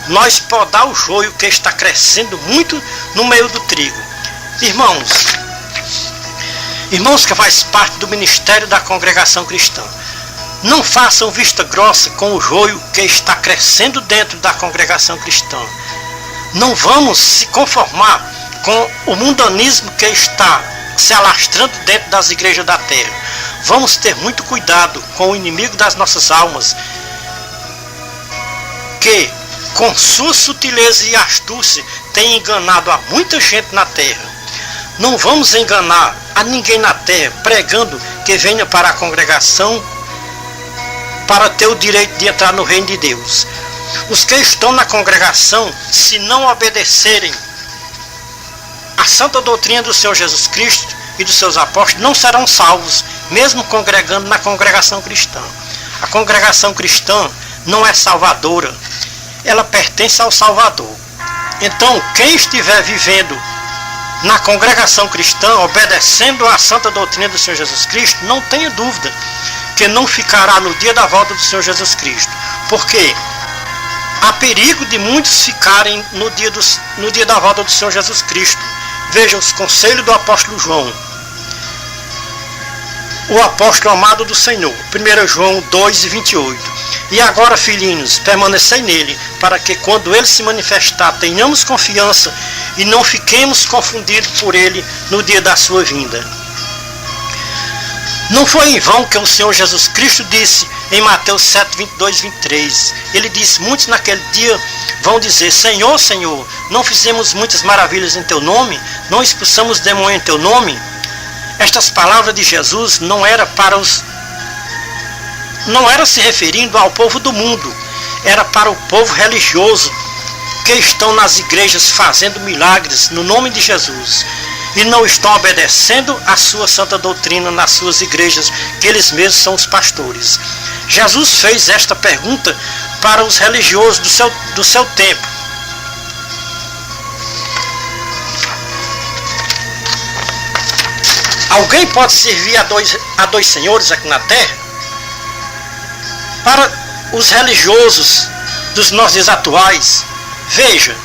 nós podar o joio que está crescendo muito no meio do trigo. Irmãos, irmãos que faz parte do ministério da congregação cristã, não façam vista grossa com o joio que está crescendo dentro da congregação cristã. Não vamos se conformar com o mundanismo que está se alastrando dentro das igrejas da terra. Vamos ter muito cuidado com o inimigo das nossas almas, que com sua sutileza e astúcia tem enganado a muita gente na terra. Não vamos enganar a ninguém na terra pregando que venha para a congregação para ter o direito de entrar no reino de Deus. Os que estão na congregação, se não obedecerem à santa doutrina do Senhor Jesus Cristo e dos seus apóstolos, não serão salvos, mesmo congregando na congregação cristã. A congregação cristã não é salvadora, ela pertence ao Salvador. Então, quem estiver vivendo na congregação cristã, obedecendo à santa doutrina do Senhor Jesus Cristo, não tenha dúvida que não ficará no dia da volta do Senhor Jesus Cristo. Porque há perigo de muitos ficarem no dia da volta do Senhor Jesus Cristo. Veja os conselhos do apóstolo João, o apóstolo amado do Senhor. 1 João 2:28. E agora, filhinhos, permanecei nele, para que quando ele se manifestar, tenhamos confiança e não fiquemos confundidos por ele no dia da sua vinda. Não foi em vão que o Senhor Jesus Cristo disse em Mateus 7:22-23. Ele disse: muitos naquele dia vão dizer: Senhor, Senhor, não fizemos muitas maravilhas em teu nome? Não expulsamos demônio em teu nome? Estas palavras de Jesus não era se referindo ao povo do mundo, era para o povo religioso que estão nas igrejas fazendo milagres no nome de Jesus e não estão obedecendo a sua santa doutrina nas suas igrejas, que eles mesmos são os pastores. Jesus fez esta pergunta para os religiosos do seu tempo. Alguém pode servir a dois senhores aqui na terra? Para os religiosos dos nossos dias atuais, veja,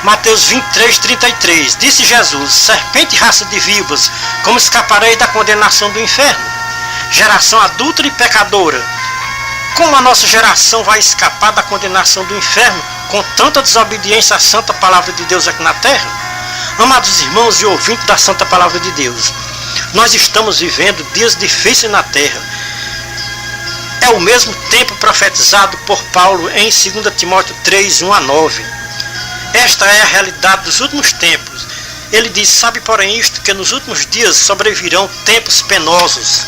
Mateus 23:33, disse Jesus: serpente e raça de víboras, como escaparei da condenação do inferno? Geração adúltera e pecadora, como a nossa geração vai escapar da condenação do inferno com tanta desobediência à santa palavra de Deus aqui na terra? Amados irmãos e ouvintes da santa palavra de Deus, nós estamos vivendo dias difíceis na terra. É o mesmo tempo profetizado por Paulo em 2 Timóteo 3:1-9. Esta é a realidade dos últimos tempos. Ele diz: sabe porém isto, que nos últimos dias sobrevirão tempos penosos,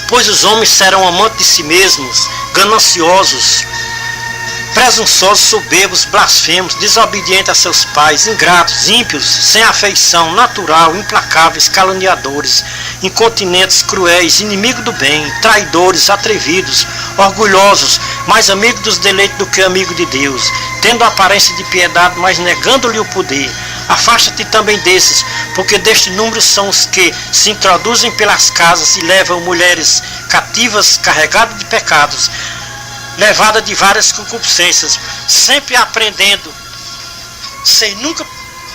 pois os homens serão amantes de si mesmos, gananciosos, presunçosos, soberbos, blasfemos, desobedientes a seus pais, ingratos, ímpios, sem afeição natural, implacáveis, caluniadores, incontinentes, cruéis, inimigos do bem, traidores, atrevidos, orgulhosos, mais amigos dos deleites do que amigo de Deus, tendo aparência de piedade, mas negando-lhe o poder. Afasta-te também desses, porque deste número são os que se introduzem pelas casas e levam mulheres cativas, carregadas de pecados, levada de várias concupiscências, sempre aprendendo, sem nunca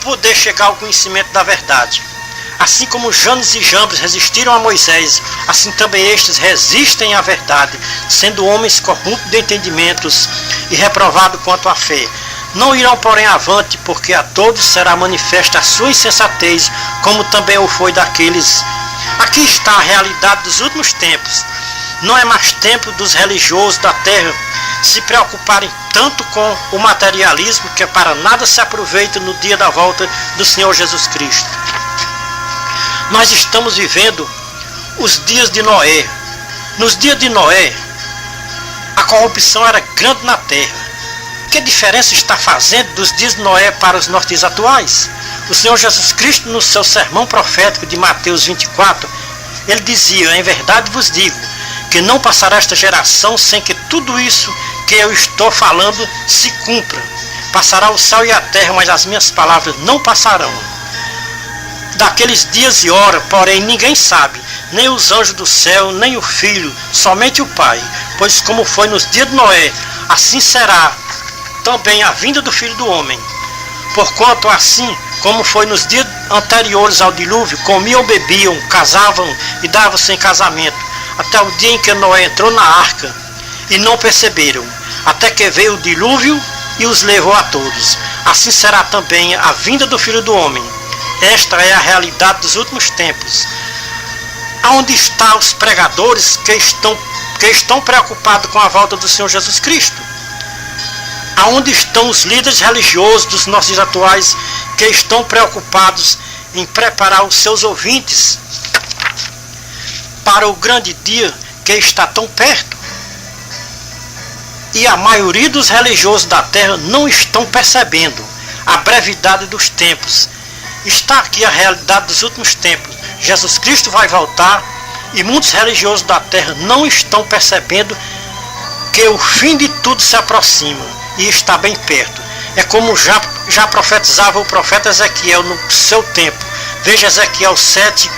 poder chegar ao conhecimento da verdade. Assim como Janes e Jambres resistiram a Moisés, assim também estes resistem à verdade, sendo homens corruptos de entendimentos e reprovados quanto à fé. Não irão, porém, avante, porque a todos será manifesta a sua insensatez, como também o foi daqueles. Aqui está a realidade dos últimos tempos. Não é mais tempo dos religiosos da terra se preocuparem tanto com o materialismo, que para nada se aproveita no dia da volta do Senhor Jesus Cristo. Nós estamos vivendo os dias de Noé. Nos dias de Noé, a corrupção era grande na terra. Que diferença está fazendo dos dias de Noé para os nossos dias atuais? O Senhor Jesus Cristo, no seu sermão profético de Mateus 24, ele dizia: em verdade vos digo, que não passará esta geração sem que tudo isso que eu estou falando se cumpra. Passará o céu e a terra, mas as minhas palavras não passarão. Daqueles dias e hora, porém, ninguém sabe, nem os anjos do céu, nem o Filho, somente o Pai. Pois como foi nos dias de Noé, assim será também a vinda do Filho do Homem. Porquanto assim como foi nos dias anteriores ao dilúvio, comiam, bebiam, casavam e davam-se em casamento, até o dia em que Noé entrou na arca, e não perceberam, até que veio o dilúvio e os levou a todos. Assim será também a vinda do Filho do Homem. Esta é a realidade dos últimos tempos. Aonde estão os pregadores que estão preocupados com a volta do Senhor Jesus Cristo? Aonde estão os líderes religiosos dos nossos dias atuais que estão preocupados em preparar os seus ouvintes para o grande dia que está tão perto? E a maioria dos religiosos da terra não estão percebendo a brevidade dos tempos. Está aqui a realidade dos últimos tempos. Jesus Cristo vai voltar e muitos religiosos da terra não estão percebendo que o fim de tudo se aproxima e está bem perto. É como já profetizava o profeta Ezequiel no seu tempo. Veja Ezequiel 7,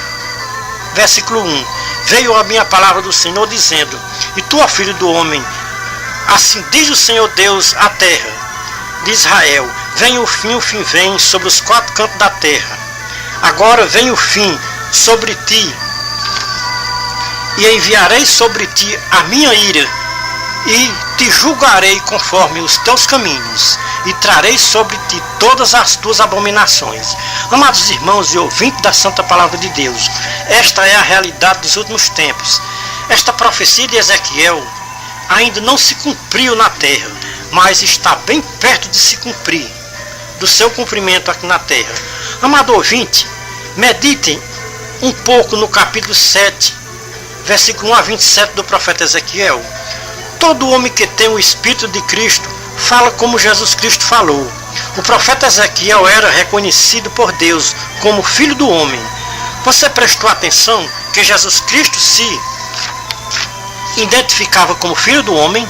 versículo 1. Veio a minha palavra do Senhor dizendo: E tu, ó filho do homem, assim diz o Senhor Deus à terra de Israel: Vem o fim vem sobre os quatro cantos da terra. Agora vem o fim sobre ti, e enviarei sobre ti a minha ira, e te julgarei conforme os teus caminhos, e trarei sobre ti todas as tuas abominações. Amados irmãos e ouvintes da Santa Palavra de Deus, esta é a realidade dos últimos tempos. Esta profecia de Ezequiel ainda não se cumpriu na terra, mas está bem perto de se cumprir, do seu cumprimento aqui na terra. Amado ouvinte, meditem um pouco no capítulo 7, versículo 1 a 27 do profeta Ezequiel. Todo homem que tem o Espírito de Cristo fala como Jesus Cristo falou. O profeta Ezequiel era reconhecido por Deus como Filho do Homem. Você prestou atenção que Jesus Cristo se identificava como Filho do Homem?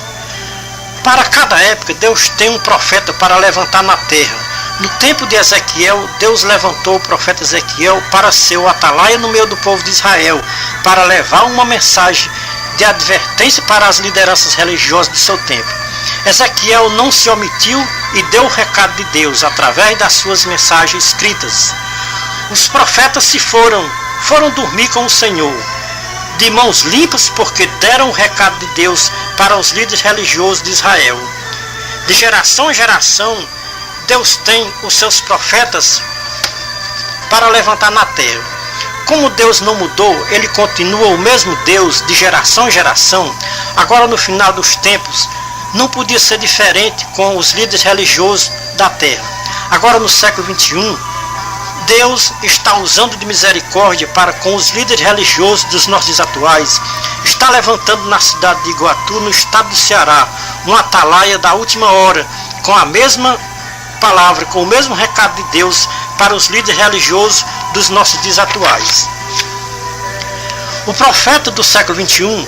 Para cada época, Deus tem um profeta para levantar na terra. No tempo de Ezequiel, Deus levantou o profeta Ezequiel para ser o atalaia no meio do povo de Israel, para levar uma mensagem de advertência para as lideranças religiosas do seu tempo. Ezequiel não se omitiu e deu o recado de Deus através das suas mensagens escritas. Os profetas foram dormir com o Senhor, de mãos limpas, porque deram o recado de Deus para os líderes religiosos de Israel. De geração em geração, Deus tem os seus profetas para levantar na terra. Como Deus não mudou, Ele continua o mesmo Deus de geração em geração. Agora, no final dos tempos, não podia ser diferente com os líderes religiosos da terra. Agora, no século 21, Deus está usando de misericórdia para com os líderes religiosos dos nossos dias atuais. Está levantando na cidade de Iguatu, no estado do Ceará, um atalaia da última hora, com a mesma palavra, com o mesmo recado de Deus para os líderes religiosos dos nossos dias atuais. O profeta do século 21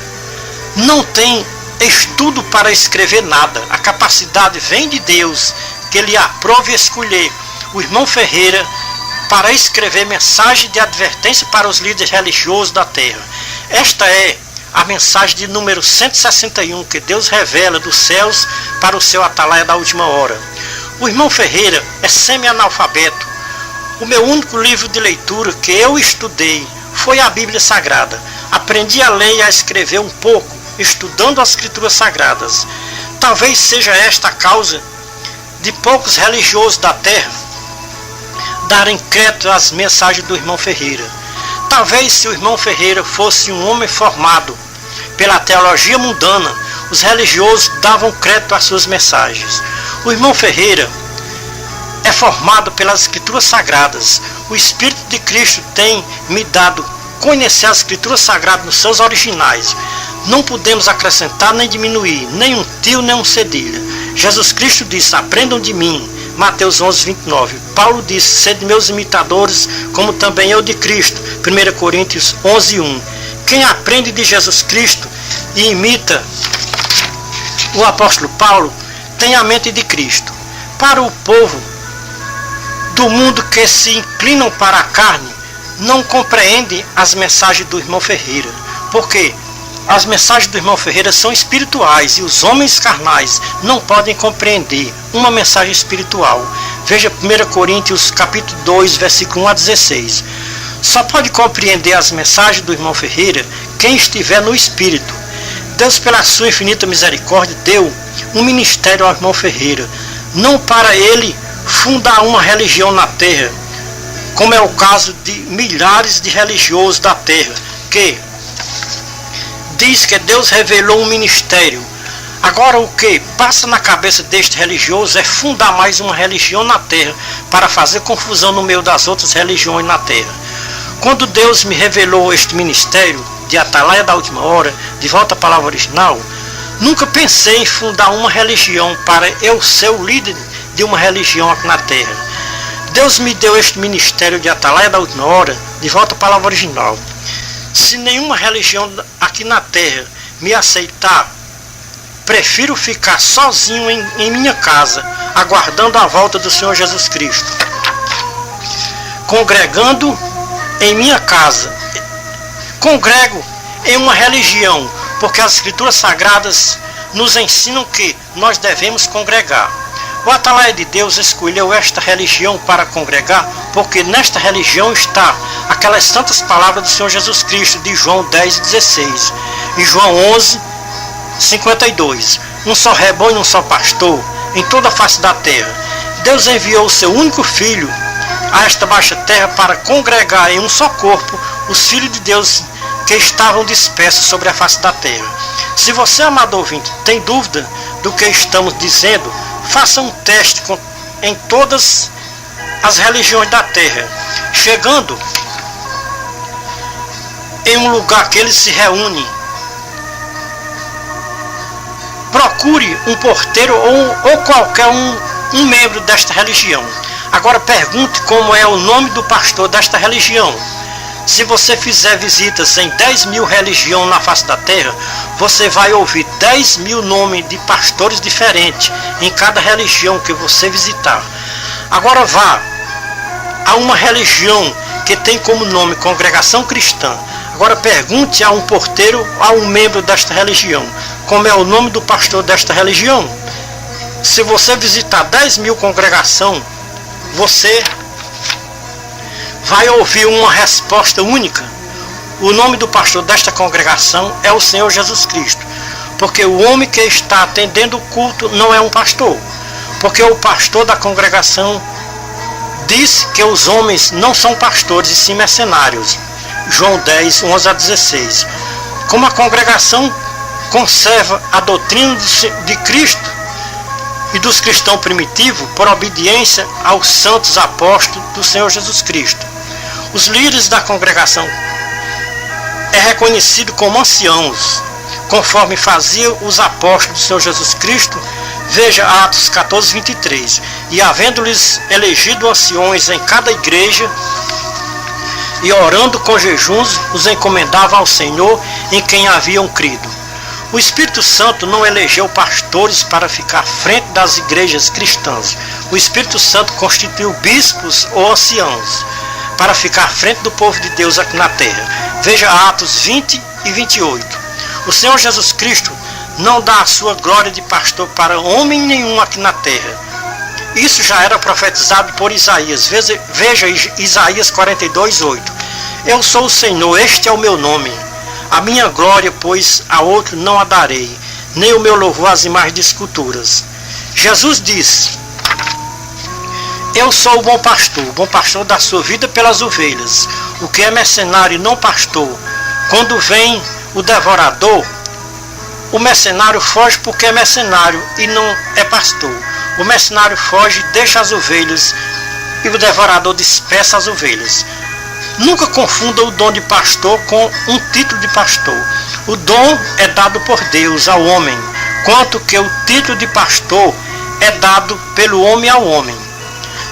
não tem estudo para escrever nada. A capacidade vem de Deus, que Ele aprove e escolher o irmão Ferreira para escrever mensagem de advertência para os líderes religiosos da terra. Esta é a mensagem de número 161 que Deus revela dos céus para o seu atalaia da última hora. O irmão Ferreira é semi-analfabeto. O meu único livro de leitura que eu estudei foi a Bíblia Sagrada. Aprendi a ler e a escrever um pouco, estudando as Escrituras Sagradas. Talvez seja esta a causa de poucos religiosos da terra darem crédito às mensagens do irmão Ferreira. Talvez se o irmão Ferreira fosse um homem formado pela teologia mundana, os religiosos davam crédito às suas mensagens. O irmão Ferreira é formado pelas Escrituras Sagradas. O Espírito de Cristo tem me dado conhecer as Escrituras Sagradas nos seus originais. Não podemos acrescentar nem diminuir, nem um tio, nem um cedilha. Jesus Cristo disse: aprendam de mim. Mateus 11, 29. Paulo disse: sede meus imitadores, como também eu de Cristo. 1 Coríntios 11, 1. Quem aprende de Jesus Cristo e imita o apóstolo Paulo, tem a mente de Cristo. Para o povo do mundo que se inclinam para a carne, não compreende as mensagens do irmão Ferreira, porque as mensagens do irmão Ferreira são espirituais e os homens carnais não podem compreender uma mensagem espiritual. Veja 1 Coríntios capítulo 2, versículo 1 a 16. Só pode compreender as mensagens do irmão Ferreira quem estiver no Espírito. Deus, pela sua infinita misericórdia, deu um ministério ao irmão Ferreira, não para ele fundar uma religião na terra, como é o caso de milhares de religiosos da terra, que diz que Deus revelou um ministério. Agora o que passa na cabeça deste religioso é fundar mais uma religião na terra, para fazer confusão no meio das outras religiões na terra. Quando Deus me revelou este ministério de Atalaia da Última Hora, de volta à palavra original, nunca pensei em fundar uma religião para eu ser o líder de uma religião aqui na terra. Deus me deu este ministério de Atalaia da Última Hora, de volta à palavra original. Se nenhuma religião aqui na terra me aceitar, prefiro ficar sozinho em minha casa, aguardando a volta do Senhor Jesus Cristo. Congregando em minha casa. Congrego em uma religião, porque as Escrituras Sagradas nos ensinam que nós devemos congregar. O Atalaia de Deus escolheu esta religião para congregar, porque nesta religião está aquelas santas palavras do Senhor Jesus Cristo, de João 10:16 e João 11:52. Um só rebanho, um só pastor, em toda a face da terra. Deus enviou o seu único filho a esta baixa terra para congregar em um só corpo os filhos de Deus que estavam dispersos sobre a face da terra. Se você, amado ouvinte, tem dúvida do que estamos dizendo, faça um teste em todas as religiões da terra. Chegando em um lugar que eles se reúnem, procure um porteiro ou qualquer um membro desta religião. Agora pergunte como é o nome do pastor desta religião. Se você fizer visitas em 10.000 religiões na face da terra, você vai ouvir 10.000 nomes de pastores diferentes em cada religião que você visitar. Agora vá a uma religião que tem como nome Congregação Cristã. Agora pergunte a um porteiro, a um membro desta religião, como é o nome do pastor desta religião. Se você visitar 10.000 congregações, você vai ouvir uma resposta única. O nome do pastor desta congregação é o Senhor Jesus Cristo. Porque o homem que está atendendo o culto não é um pastor. Porque o pastor da congregação diz que os homens não são pastores e sim mercenários. João 10, 11 a 16. Como a congregação conserva a doutrina de Cristo e dos cristãos primitivos por obediência aos santos apóstolos do Senhor Jesus Cristo. Os líderes da congregação é reconhecido como anciãos, conforme faziam os apóstolos do Senhor Jesus Cristo. Veja Atos 14, 23. E havendo-lhes elegido anciões em cada igreja, e orando com jejuns, os encomendava ao Senhor em quem haviam crido. O Espírito Santo não elegeu pastores para ficar à frente das igrejas cristãs. O Espírito Santo constituiu bispos ou anciãos para ficar à frente do povo de Deus aqui na terra. Veja Atos 20 e 28. O Senhor Jesus Cristo não dá a sua glória de pastor para homem nenhum aqui na terra. Isso já era profetizado por Isaías. Veja Isaías 42, 8. Eu sou o Senhor, este é o meu nome. A minha glória, pois, a outro não a darei, nem o meu louvor às imagens de esculturas. Jesus disse: eu sou o bom pastor da sua vida pelas ovelhas. O que é mercenário e não pastor, quando vem o devorador, o mercenário foge porque é mercenário e não é pastor. O mercenário foge, deixa as ovelhas, e o devorador dispersa as ovelhas. Nunca confunda o dom de pastor com um título de pastor. O dom é dado por Deus ao homem, quanto que o título de pastor é dado pelo homem ao homem.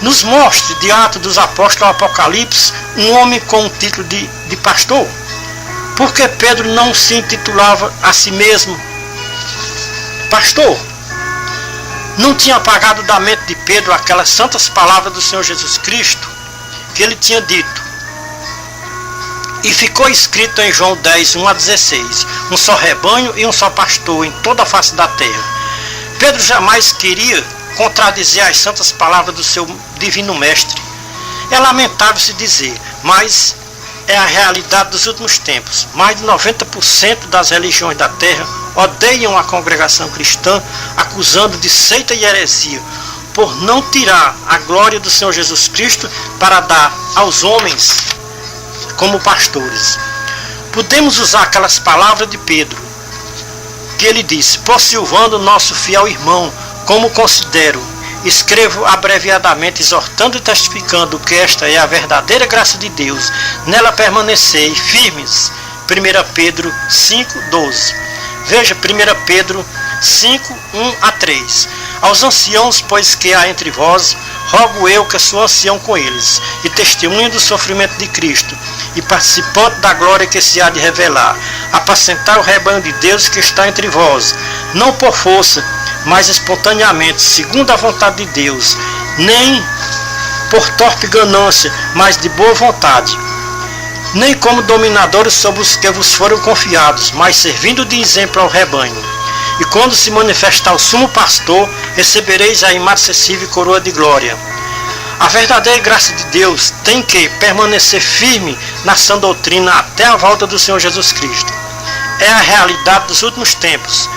Nos mostre, de Atos dos Apóstolos ao Apocalipse, um homem com o título de pastor. Porque Pedro não se intitulava a si mesmo pastor? Não tinha apagado da mente de Pedro aquelas santas palavras do Senhor Jesus Cristo que ele tinha dito. E ficou escrito em João 10, 1 a 16, um só rebanho e um só pastor em toda a face da terra. Pedro jamais queria contradizer as santas palavras do seu divino mestre. É lamentável se dizer, mas é a realidade dos últimos tempos. Mais de 90% das religiões da terra odeiam a congregação cristã, acusando de seita e heresia, por não tirar a glória do Senhor Jesus Cristo para dar aos homens como pastores. Podemos usar aquelas palavras de Pedro, que ele disse: por Silvano, nosso fiel irmão, como considero, escrevo abreviadamente, exortando e testificando que esta é a verdadeira graça de Deus, nela permanecei firmes. 1 Pedro 5:12. Veja 1 Pedro 5, 1 a 3. Aos anciãos, pois que há entre vós, rogo eu que sou ancião com eles, e testemunho do sofrimento de Cristo, e participante da glória que se há de revelar, apacentar o rebanho de Deus que está entre vós, não por força, mas espontaneamente, segundo a vontade de Deus, nem por torpe ganância, mas de boa vontade, nem como dominadores sobre os que vos foram confiados, mas servindo de exemplo ao rebanho. E quando se manifestar o sumo pastor, recebereis a inacessível coroa de glória. A verdadeira graça de Deus tem que permanecer firme na sã doutrina até a volta do Senhor Jesus Cristo. É a realidade dos últimos tempos.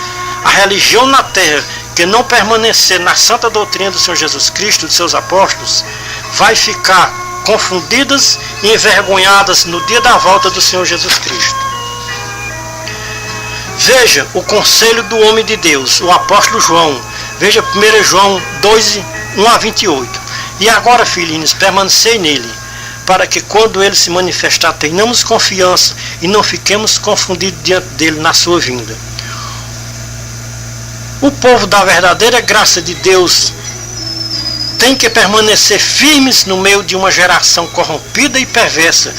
A religião na terra que não permanecer na santa doutrina do Senhor Jesus Cristo e de seus apóstolos, vai ficar confundidas e envergonhadas no dia da volta do Senhor Jesus Cristo. Veja o conselho do homem de Deus, o apóstolo João. Veja 1 João 2, 1 a 28. E agora, filhinhos, permanecei nele, para que quando ele se manifestar tenhamos confiança e não fiquemos confundidos diante dele na sua vinda. O povo da verdadeira graça de Deus tem que permanecer firmes no meio de uma geração corrompida e perversa,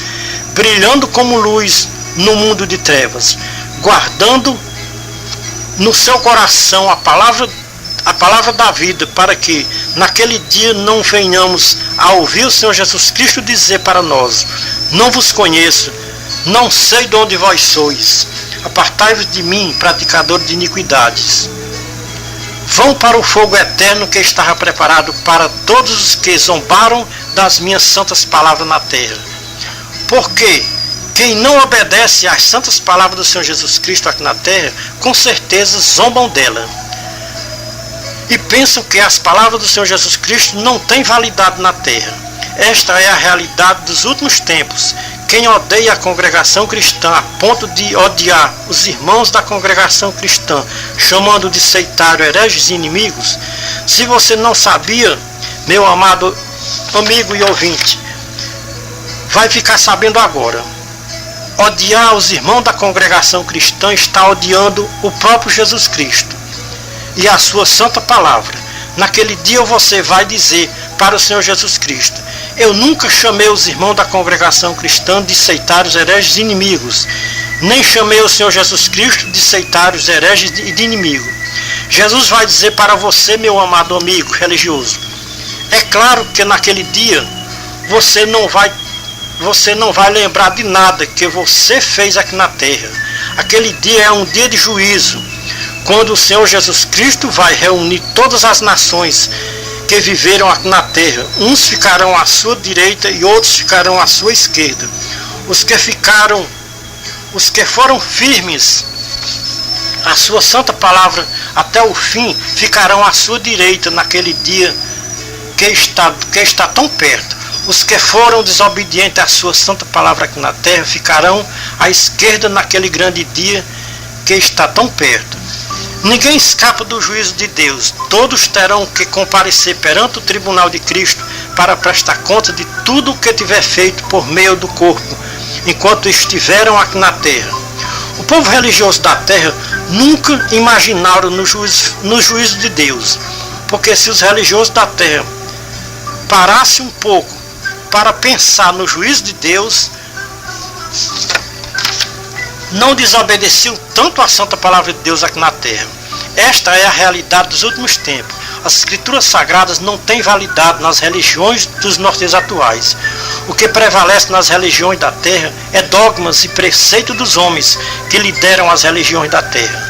brilhando como luz no mundo de trevas, guardando no seu coração a palavra da vida, para que naquele dia não venhamos a ouvir o Senhor Jesus Cristo dizer para nós: não vos conheço, não sei de onde vós sois, apartai-vos de mim, praticador de iniquidades. Vão para o fogo eterno que estava preparado para todos os que zombaram das minhas santas palavras na terra. Porque quem não obedece às santas palavras do Senhor Jesus Cristo aqui na terra, com certeza zombam dela. E pensam que as palavras do Senhor Jesus Cristo não têm validade na terra. Esta é a realidade dos últimos tempos. Quem odeia a congregação cristã a ponto de odiar os irmãos da congregação cristã, chamando de seitário, hereges e inimigos, se você não sabia, meu amado amigo e ouvinte, vai ficar sabendo agora. Odiar os irmãos da congregação cristã está odiando o próprio Jesus Cristo e a sua santa palavra. Naquele dia você vai dizer para o Senhor Jesus Cristo: eu nunca chamei os irmãos da congregação cristã de seitários, hereges e inimigos, nem chamei o Senhor Jesus Cristo de seitários, hereges e de inimigo. Jesus vai dizer para você, meu amado amigo religioso: é claro que naquele dia você não vai lembrar de nada que você fez aqui na terra. Aquele dia é um dia de juízo, quando o Senhor Jesus Cristo vai reunir todas as nações que viveram aqui na terra. Uns ficarão à sua direita e outros ficarão à sua esquerda. Os que foram firmes à sua santa palavra até o fim ficarão à sua direita naquele dia que está tão perto. Os que foram desobedientes à sua santa palavra aqui na terra ficarão à esquerda naquele grande dia que está tão perto. Ninguém escapa do juízo de Deus. Todos terão que comparecer perante o tribunal de Cristo para prestar conta de tudo o que tiver feito por meio do corpo, enquanto estiveram aqui na terra. O povo religioso da terra nunca imaginaram no juízo de Deus, porque se os religiosos da terra parassem um pouco para pensar no juízo de Deus, não desobedeciam tanto a santa palavra de Deus aqui na terra. Esta é a realidade dos últimos tempos. As escrituras sagradas não têm validade nas religiões dos nossos atuais. O que prevalece nas religiões da terra é dogmas e preceitos dos homens que lideram as religiões da terra.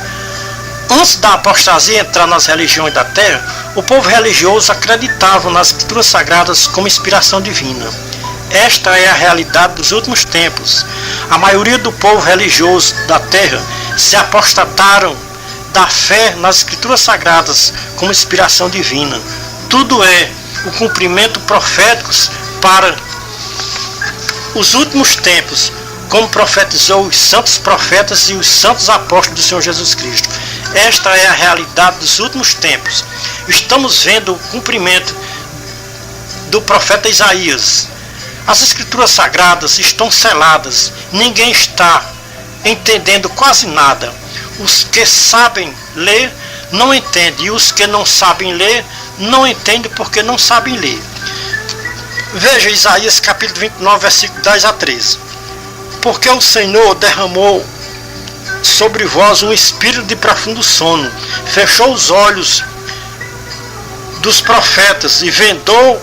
Antes da apostasia entrar nas religiões da terra, O povo religioso acreditava nas escrituras sagradas como inspiração divina. Esta é a realidade dos últimos tempos. A maioria do povo religioso da terra se apostataram da fé nas escrituras sagradas como inspiração divina. Tudo é o cumprimento proféticos para os últimos tempos, como profetizou os santos profetas e os santos apóstolos do Senhor Jesus Cristo. Esta é a realidade dos últimos tempos. Estamos vendo o cumprimento do profeta Isaías. As escrituras sagradas estão seladas, ninguém está entendendo quase nada. Os que sabem ler não entendem, e os que não sabem ler não entendem porque não sabem ler. Veja Isaías capítulo 29, versículo 10 a 13. Porque o Senhor derramou sobre vós um espírito de profundo sono, fechou os olhos dos profetas e vendou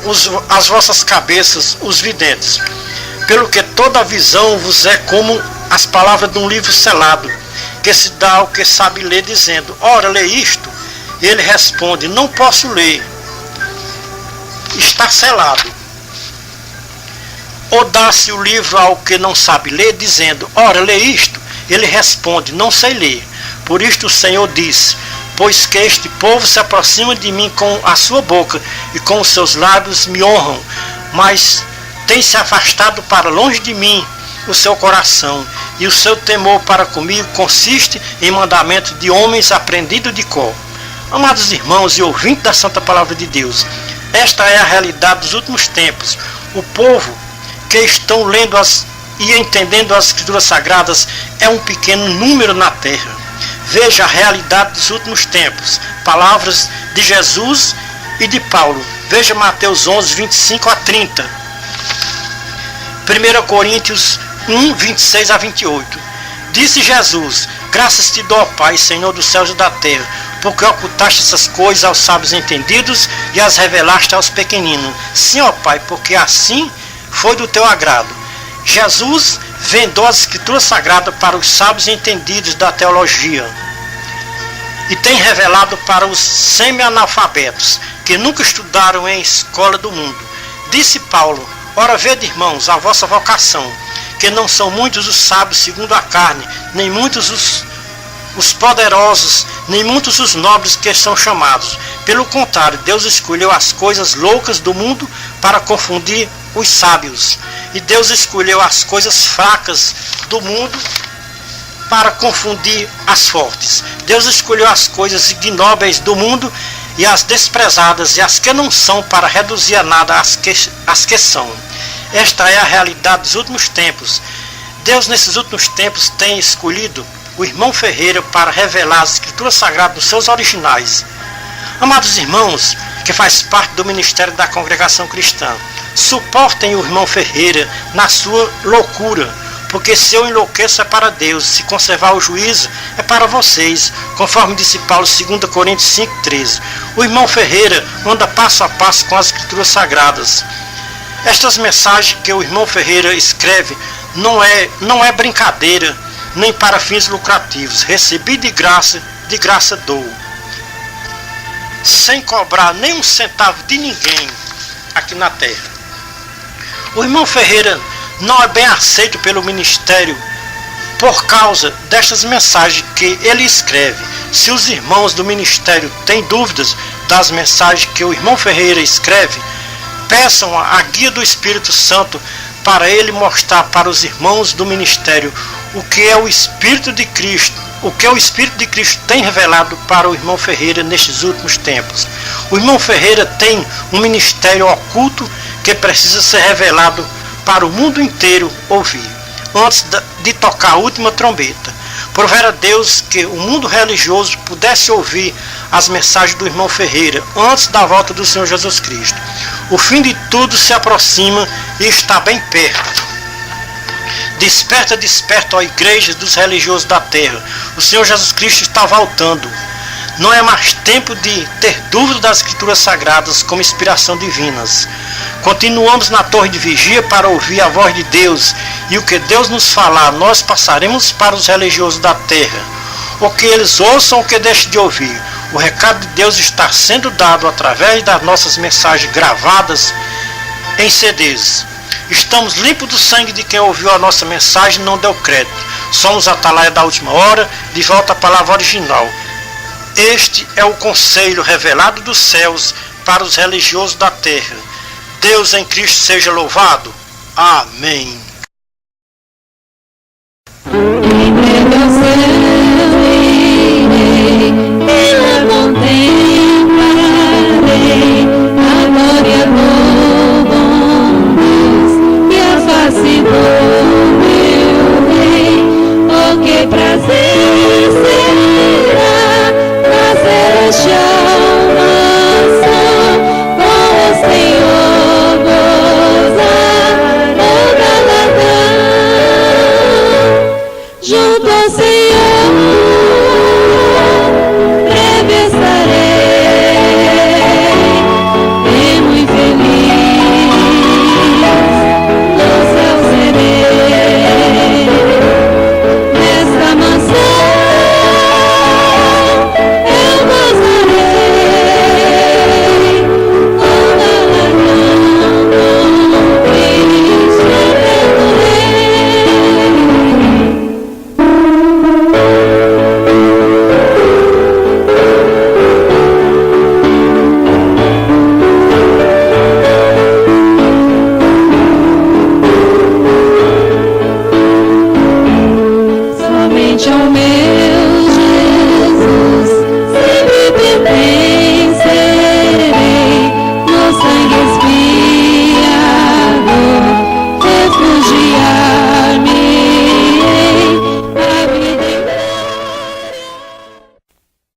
as vossas cabeças, os videntes. Pelo que toda visão vos é como as palavras de um livro selado, que se dá ao que sabe ler, dizendo: ora, lê isto. E ele responde: não posso ler, está selado. Ou dá-se o livro ao que não sabe ler, dizendo: ora, lê isto. Ele responde: não sei ler. Por isto o Senhor disse: pois que este povo se aproxima de mim com a sua boca e com os seus lábios me honram, mas tem se afastado para longe de mim o seu coração, e o seu temor para comigo consiste em mandamento de homens aprendidos de cor. Amados irmãos e ouvintes da Santa Palavra de Deus, esta é a realidade dos últimos tempos. O povo que estão lendo e entendendo as escrituras sagradas é um pequeno número na terra. Veja a realidade dos últimos tempos. Palavras de Jesus e de Paulo. Veja Mateus 11, 25 a 30. 1 Coríntios 1, 26 a 28. Disse Jesus: graças te dou, Pai, Senhor dos céus e da terra, porque ocultaste essas coisas aos sábios entendidos e as revelaste aos pequeninos. Sim, ó Pai, porque assim foi do teu agrado. Jesus vendou as escrituras sagradas para os sábios entendidos da teologia e tem revelado para os semi-analfabetos que nunca estudaram em escola do mundo. Disse Paulo: ora, vede, irmãos, a vossa vocação, que não são muitos os sábios segundo a carne, nem muitos os poderosos, nem muitos os nobres que são chamados. Pelo contrário, Deus escolheu as coisas loucas do mundo para confundir os sábios. E Deus escolheu as coisas fracas do mundo para confundir as fortes. Deus escolheu as coisas ignóbeis do mundo e as desprezadas e as que não são, para reduzir a nada as que são. Esta é a realidade dos últimos tempos. Deus nesses últimos tempos tem escolhido o irmão Ferreira para revelar as escrituras sagradas nos seus originais. Amados irmãos, que faz parte do ministério da congregação cristã, suportem o irmão Ferreira na sua loucura, porque se eu enlouqueço é para Deus, se conservar o juízo é para vocês, conforme disse Paulo, 2 Coríntios 5,13. O irmão Ferreira anda passo a passo com as escrituras sagradas. Estas mensagens que o irmão Ferreira escreve não é brincadeira, nem para fins lucrativos. Recebi de graça dou, sem cobrar nem um centavo de ninguém aqui na terra. O irmão Ferreira não é bem aceito pelo ministério por causa destas mensagens que ele escreve. Se os irmãos do ministério têm dúvidas das mensagens que o irmão Ferreira escreve, peçam a guia do Espírito Santo para ele mostrar para os irmãos do ministério o que é o Espírito de Cristo, o que o Espírito de Cristo tem revelado para o irmão Ferreira nestes últimos tempos. O irmão Ferreira tem um ministério oculto que precisa ser revelado para o mundo inteiro ouvir, antes de tocar a última trombeta. Provera Deus que o mundo religioso pudesse ouvir as mensagens do irmão Ferreira antes da volta do Senhor Jesus Cristo. O fim de tudo se aproxima e está bem perto. Desperta, desperta, ó igreja dos religiosos da terra. O Senhor Jesus Cristo está voltando. Não é mais tempo de ter dúvida das escrituras sagradas como inspiração divinas. Continuamos na torre de vigia para ouvir a voz de Deus, e o que Deus nos falar, nós passaremos para os religiosos da terra. O que eles ouçam, o que deixem de ouvir. O recado de Deus está sendo dado através das nossas mensagens gravadas em CDs. Estamos limpos do sangue de quem ouviu a nossa mensagem e não deu crédito. Somos a Atalaia da Última Hora, de volta à palavra original. Este é o conselho revelado dos céus para os religiosos da terra. Deus em Cristo seja louvado. Amém.